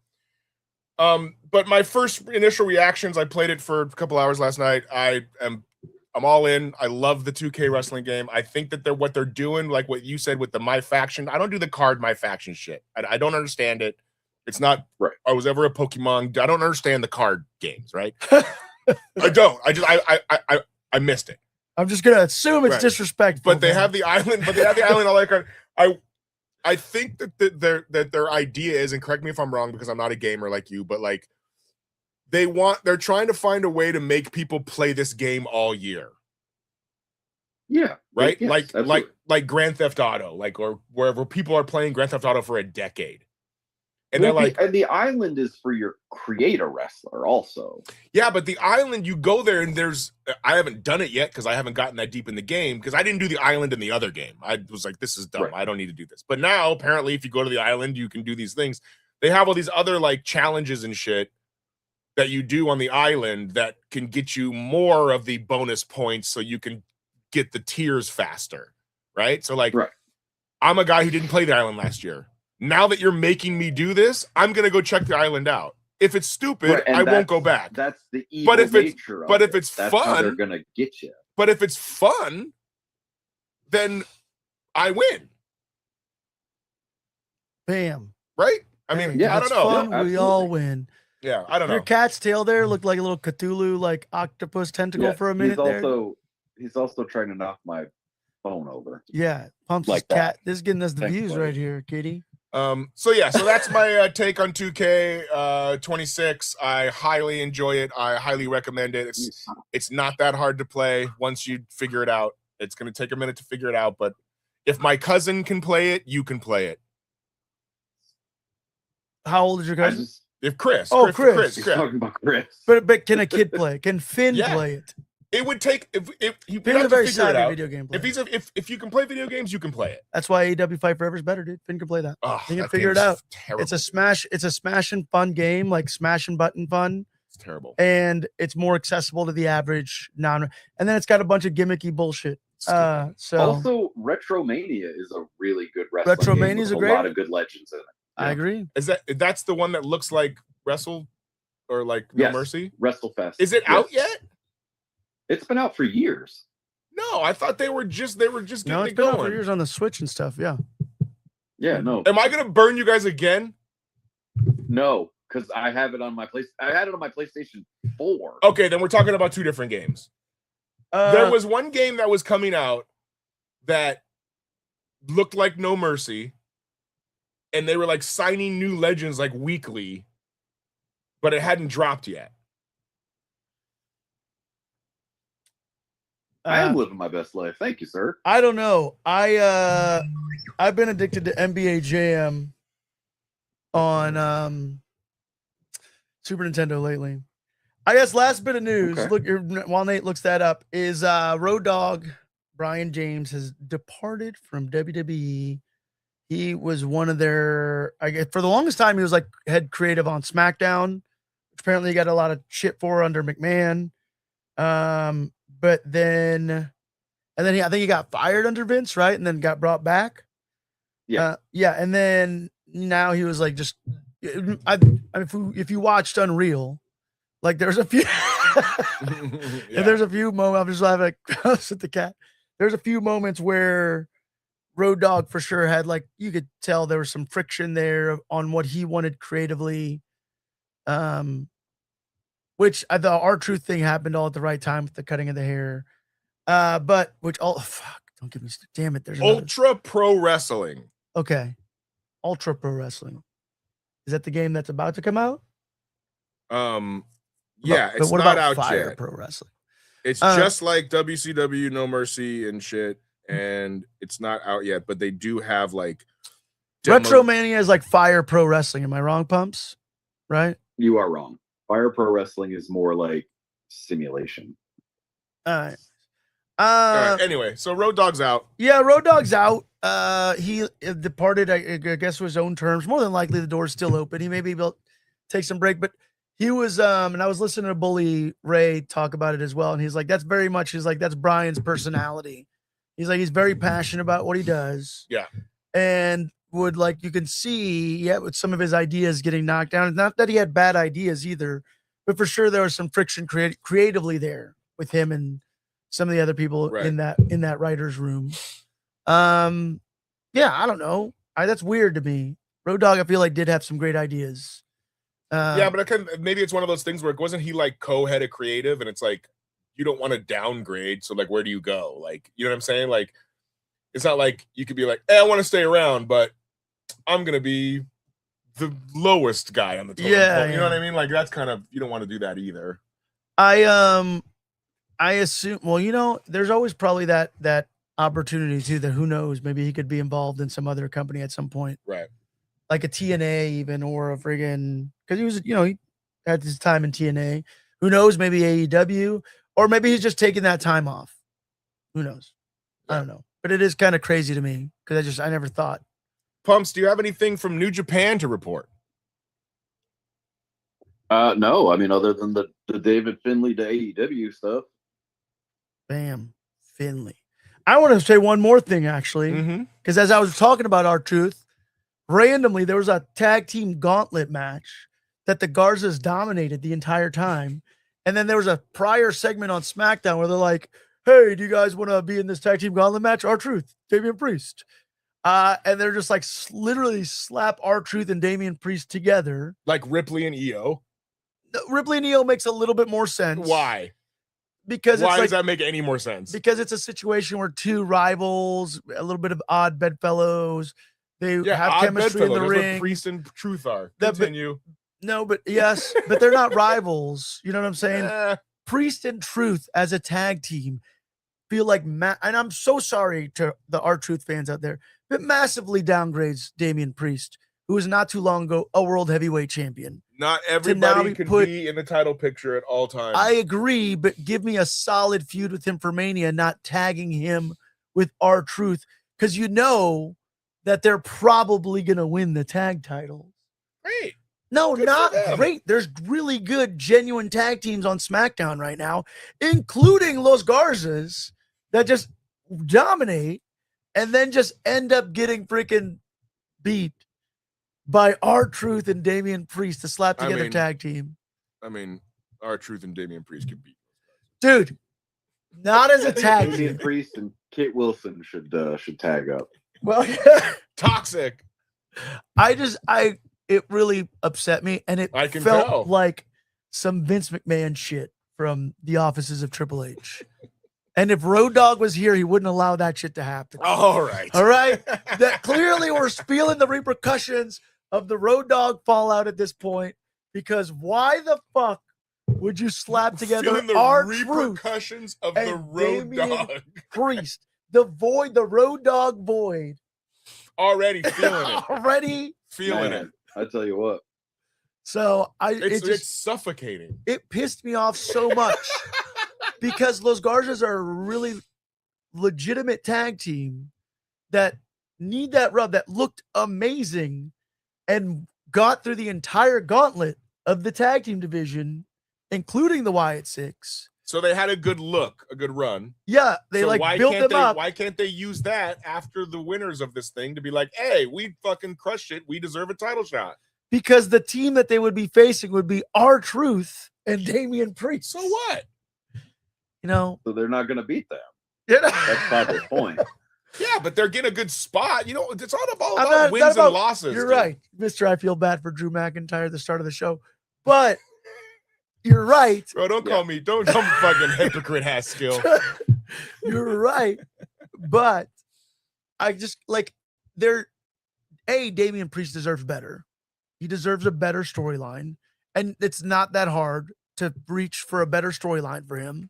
But my first initial reactions, I played it for a couple hours last night. I'm all in. I love the 2K wrestling game. I think that what they're doing, like what you said with the My Faction. I don't do the card My Faction shit. I don't understand it. It's not right. I was ever a Pokemon. I don't understand the card games, right? I don't. I missed it. I'm just gonna assume it's disrespectful. But they have the island. I think that their idea is, and correct me if I'm wrong because I'm not a gamer like you, but like they're trying to find a way to make people play this game all year. Yeah. Right? Yes, like Grand Theft Auto, or wherever people are playing Grand Theft Auto for a decade. And well, they're like, and the island is for your creator wrestler also. Yeah, but the island, you go there and I haven't done it yet because I haven't gotten that deep in the game because I didn't do the island in the other game. I was like, this is dumb. Right. I don't need to do this. But now, apparently, if you go to the island, you can do these things. They have all these other like challenges and shit that you do on the island that can get you more of the bonus points so you can get the tiers faster. Right? So like, I'm a guy who didn't play the island last year. Now that you're making me do this, I'm gonna go check the island out. If it's stupid, I won't go back. That's the evil nature of it. If it's that's fun, how they're gonna get you. But if it's fun, then I win. Bam. Right? I mean, yeah, I don't know. Fun, we all win. Yeah, I don't know. Your cat's tail there looked like a little Cthulhu, like octopus tentacle for a minute. He's also trying to knock my phone over. Yeah, Pumps like cat. This is getting us the views right here, Kitty. So that's my take on 2K 26. I highly enjoy it. I highly recommend it. It's not that hard to play once you figure it out. It's going to take a minute to figure it out, but if my cousin can play it, you can play it. How old is your cousin? If Chris. Chris. He's talking about Chris. But can a kid play? Can Finn play it? It would take if you Finn's a very savvy video game player. If you can play video games, you can play it. That's why AEW Fight Forever is better, dude. Finn can play that. He can figure it out. Terrible. It's a smash and fun game, like smash and button fun. It's terrible. And it's more accessible to the average and then it's got a bunch of gimmicky bullshit. So also Retromania is a really good wrestling game with a lot of good legends in it. Yeah. I agree. That's the one that looks like Wrestle or like No Mercy? WrestleFest. Is it out yet? It's been out for years. No, I thought they were just getting it going. It's been out for years on the Switch and stuff. Yeah. Yeah, no. Am I gonna burn you guys again? No, because I have it on my I had it on my PlayStation 4. Okay, then we're talking about two different games. There was one game that was coming out that looked like No Mercy, and they were like signing new legends like weekly, but it hadn't dropped yet. I am living my best life. Thank you, sir. I don't know. I've been addicted to NBA Jam on Super Nintendo lately. I guess last bit of news. Okay. Look, while Nate looks that up, is Road Dogg Brian James has departed from WWE. He was one of their, I guess, for the longest time, he was like head creative on SmackDown, which apparently he got a lot of shit for under McMahon. But then, I think he got fired under Vince, right? And then got brought back. Yeah. And then now he was like, if you watched Unreal, like there's a few, and there's a few moments, I'm just laughing at the cat. There's a few moments where Road Dogg for sure had like, you could tell there was some friction there on what he wanted creatively. Which the R-Truth thing happened all at the right time with the cutting of the hair. Don't give me, damn it. There's Ultra Pro Wrestling. Okay. Ultra Pro Wrestling. Is that the game that's about to come out? Yeah, it's not out Fire yet. Pro Wrestling. It's just like WCW No Mercy and shit, and it's not out yet, but they do have like Retromania is like Fire Pro Wrestling. Am I wrong, Pumps? Right? You are wrong. Fire Pro Wrestling is more like simulation. All right. Anyway, so Road Dogg's out. Yeah, Road Dogg's out. He departed, I guess, to his own terms. More than likely, the door's still open. He maybe will take some break, but he was, and I was listening to Bully Ray talk about it as well, and he's like, that's Brian's personality. He's like, he's very passionate about what he does. Yeah. And you can see, with some of his ideas getting knocked down. It's not that he had bad ideas either, but for sure there was some friction creatively there with him and some of the other people in that writer's room. I don't know. That's weird to me. Road Dogg, I feel like, did have some great ideas. But maybe it's one of those things where wasn't he like co-head of creative, and it's like you don't want to downgrade, so like where do you go? Like, you know what I'm saying? Like, it's not like you could be like, hey, I want to stay around, but I'm gonna be the lowest guy on the totem Yeah, pole. You know what yeah. I mean? Like that's kind of, you don't want to do that either. I assume, well, you know, there's always probably that opportunity too, that who knows, maybe he could be involved in some other company at some point, Right. like a TNA even, or a friggin', because he was, you know, he had his time in TNA. Who knows, maybe AEW, or maybe he's just taking that time off. Who knows? I don't know. But it is kind of crazy to me because I never thought. Pumps, do you have anything from New Japan to report? No, I mean, other than the David Finlay to AEW stuff. Bam, Finley. I want to say one more thing, actually, because as I was talking about R-Truth, randomly there was a tag team gauntlet match that the Garzas dominated the entire time. And then there was a prior segment on SmackDown where they're like, hey, do you guys want to be in this tag team gauntlet match? R-Truth, Damian Priest. And they're just like literally slap R-Truth and Damian Priest together. Like Ripley and EO? Ripley and EO makes a little bit more sense. Why? Because why it's does that make any more sense? Because it's a situation where two rivals, a little bit of odd bedfellows, they have chemistry in the ring. What Priest and Truth are. Continue. No, but yes, but they're not rivals. You know what I'm saying? Priest and Truth as a tag team feel like, and I'm so sorry to the R-Truth fans out there, but massively downgrades Damian Priest, who was not too long ago a world heavyweight champion. Not everybody can be in the title picture at all times. I agree, but give me a solid feud with him for Mania, not tagging him with R-Truth, because you know that they're probably going to win the tag titles. Great. No, not great. There's really good, genuine tag teams on SmackDown right now, including Los Garzas, that just dominate and then just end up getting freaking beat by R-Truth and Damian Priest to slap together tag team. I mean, R-Truth and Damian Priest can beat. Dude, not as a tag team. Damian Priest and Kate Wilson should tag up. Well, toxic. It really upset me, and it felt like some Vince McMahon shit from the offices of Triple H. And if Road Dogg was here, he wouldn't allow that shit to happen. All right. That clearly we're feeling the repercussions of the Road Dogg fallout at this point, because why the fuck would you slap together the repercussions of the Road Dogg Priest, the Road Dogg void? Already feeling it. Already feeling it. I tell you what. So it's suffocating. It pissed me off so much because Los Garzas are a really legitimate tag team that need that rub, that looked amazing and got through the entire gauntlet of the tag team division, including the Wyatt Six. So they had a good look, a good run. Yeah, they built them up. Why can't they use that after the winners of this thing to be like, hey, we fucking crushed it. We deserve a title shot. Because the team that they would be facing would be R-Truth and Damian Priest. So what? You know? So they're not going to beat them. Yeah. That's not their point. Yeah, but they're getting a good spot. You know, it's all about wins and losses. You're right, Mr. I feel bad for Drew McIntyre at the start of the show. But you're right. Bro, don't call me. Don't come fucking hypocrite Haskell. You're right. But I just Damian Priest deserves better. He deserves a better storyline. And it's not that hard to reach for a better storyline for him.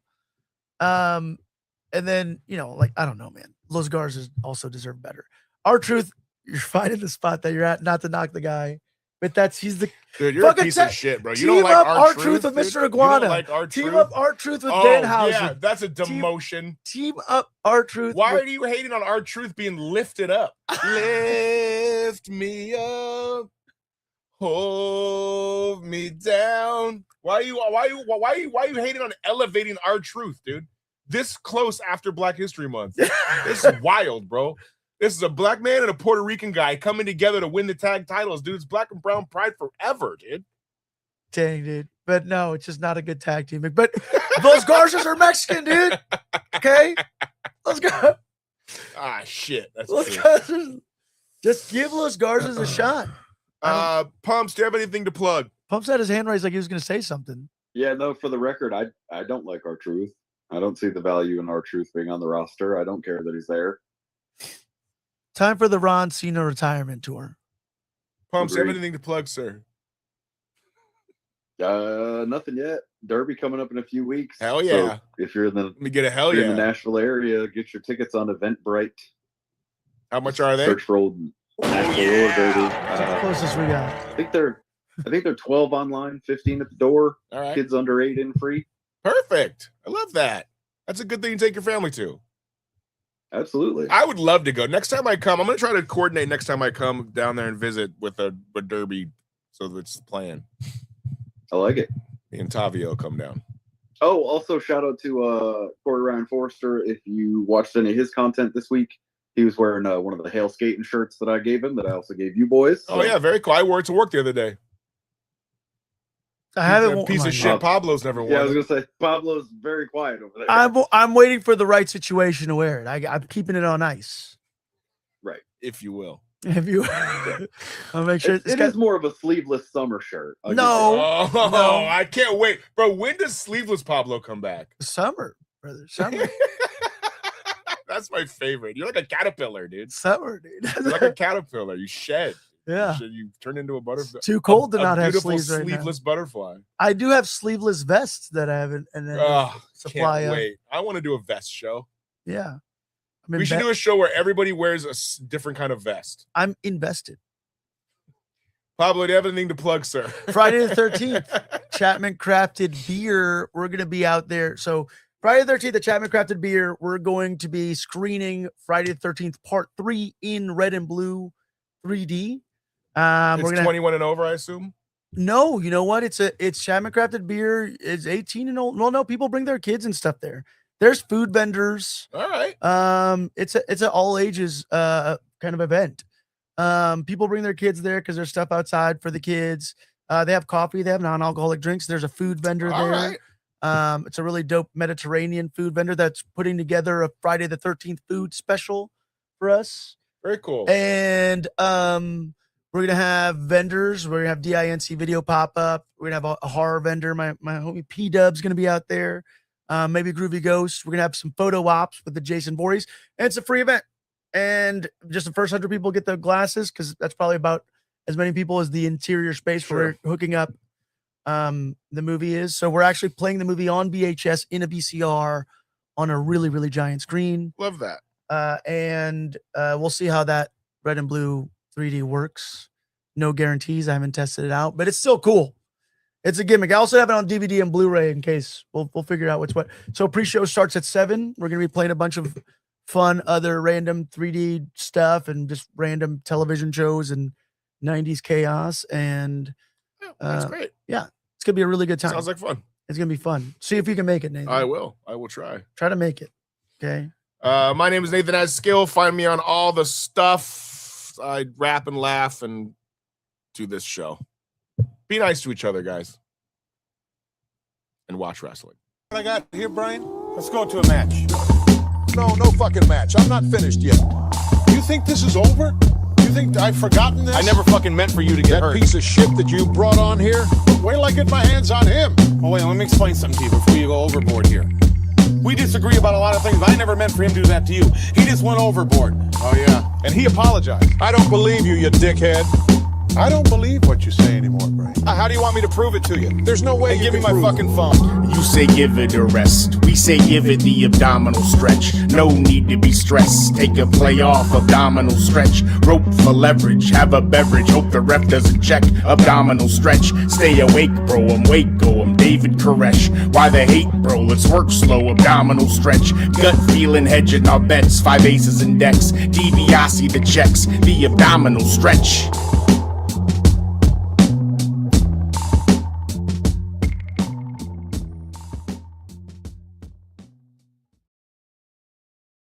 And then, I don't know, man. Los Garzas also deserve better. R-Truth, you're fine in the spot that you're at, not to knock the guy. But dude, you're a piece of shit, bro. You don't like R-Truth with Mr. Iguana. Like R-Truth? Team up R-Truth with Danhausen. Yeah, that's a demotion. Team up R-Truth. Why are you hating on R-Truth being lifted up? Lift me up, hold me down. Why are you hating on elevating R-Truth, dude? This close after Black History Month. This is wild, bro. This is a black man and a Puerto Rican guy coming together to win the tag titles, dude. It's black and brown pride forever, dude. Dang, dude. But no, it's just not a good tag team. But those Garzas are Mexican, dude. Okay? Let's go. Ah, shit. That's Garzas. Just give Los Garzas a shot. Pumps, do you have anything to plug? Pumps had his hand raised like he was going to say something. Yeah, no, for the record, I don't like R-Truth. I don't see the value in R-Truth being on the roster. I don't care that he's there. Time for the Ron Cena retirement tour. Pumps, you have Agreed. anything to plug, sir? Nothing yet. Derby coming up in a few weeks. Hell yeah. So if you're in the Let me get a hell if you're in yeah. the Nashville area, get your tickets on Eventbrite. How much are they? Search for Old Nashville Roller Derby. That's the closest we got. I think they're 12 online, 15 at the door. All right. Kids under 8 in free. Perfect. I love that. That's a good thing to take your family to. Absolutely. I would love to go. Next time I come, I'm going to try to coordinate next time I come down there and visit with a derby so that it's playing. I like it. Me and Tavio come down. Oh, also shout out to Corey Ryan Forrester. If you watched any of his content this week, he was wearing one of the Hail Skating shirts that I gave him that I also gave you boys. Oh, yeah. Very cool. I wore it to work the other day. I haven't. That piece of shit Pablo's never worn. Yeah, I was gonna say Pablo's very quiet over there. I'm waiting for the right situation to wear it. I'm keeping it on ice. Right, if you will. If you, I'll make sure it is more of a sleeveless summer shirt. No, no, I can't wait, bro. When does sleeveless Pablo come back? Summer, brother. Summer. That's my favorite. You're like a caterpillar, dude. Summer, dude. You're like a caterpillar. You shed. Yeah. You turn into a butterfly. It's too cold to not have sleeves right now. Sleeveless butterfly. I do have sleeveless vests that I haven't and then supply can't of. wait. I want to do a vest show. Yeah. We should do a show where everybody wears a different kind of vest. I'm invested. Pablo, do you have anything to plug, sir? Friday the 13th, Chapman Crafted Beer. We're going to be out there. So Friday the 13th at Chapman Crafted Beer, we're going to be screening Friday the 13th Part 3 in red and blue 3D. It's we're gonna 21 and over, I assume. No, you know what? It's Chapman Crafted Beer. It's 18 and old. Well, no, people bring their kids and stuff there. There's food vendors. All right. It's a all ages kind of event. People bring their kids there because there's stuff outside for the kids. They have coffee. They have non-alcoholic drinks. There's a food vendor All there. Right. It's a really dope Mediterranean food vendor that's putting together a Friday the 13th food special for us. Very cool. And we're gonna have vendors. We're gonna have DINC video pop up. We're gonna have a horror vendor. My homie P Dub's gonna be out there. Maybe Groovy Ghost. We're gonna have some photo ops with the Jason Voorhees, and it's a free event. And just the first 100 people get the glasses because that's probably about as many people as the interior space for hooking up the movie is. So we're actually playing the movie on VHS in a VCR on a really, really giant screen. Love that. And we'll see how that red and blue 3D works. No guarantees. I haven't tested it out, but it's still cool. It's a gimmick. I also have it on DVD and Blu-ray in case we'll figure out what's what. So pre-show starts at 7. We're going to be playing a bunch of fun, other random 3D stuff and just random television shows and 90s chaos. And that's great. Yeah, it's going to be a really good time. Sounds like fun. It's going to be fun. See if you can make it, Nathan. I will try. Try to make it. Okay. My name is Nathan Has Skill. Find me on all the stuff. I rap and laugh and do this show. Be nice to each other, guys. And watch wrestling. What I got here, Brian? Let's go to a match. No fucking match. I'm not finished yet. You think this is over? You think I've forgotten this? I never fucking meant for you to get That hurt. piece of shit that you brought on here? Wait till I get my hands on him. Oh, wait, let me explain something to you before you go overboard here. We disagree about a lot of things. I never meant for him to do that to you. He just went overboard. Oh, yeah. And he apologized. I don't believe you, you dickhead. I don't believe what you say anymore, Brian. How do you want me to prove it to you? There's no way Hey, you give me can my prove fucking phone. You say give it a rest. We say give it the abdominal stretch. No need to be stressed. Take a play off, abdominal stretch. Rope for leverage. Have a beverage. Hope the ref doesn't check. Abdominal stretch. Stay awake, bro. I'm Waco. I'm David Koresh. Why the hate, bro? Let's work slow. Abdominal stretch. Gut feeling, hedging our bets. 5 aces and decks. DiBiase the checks. The abdominal stretch.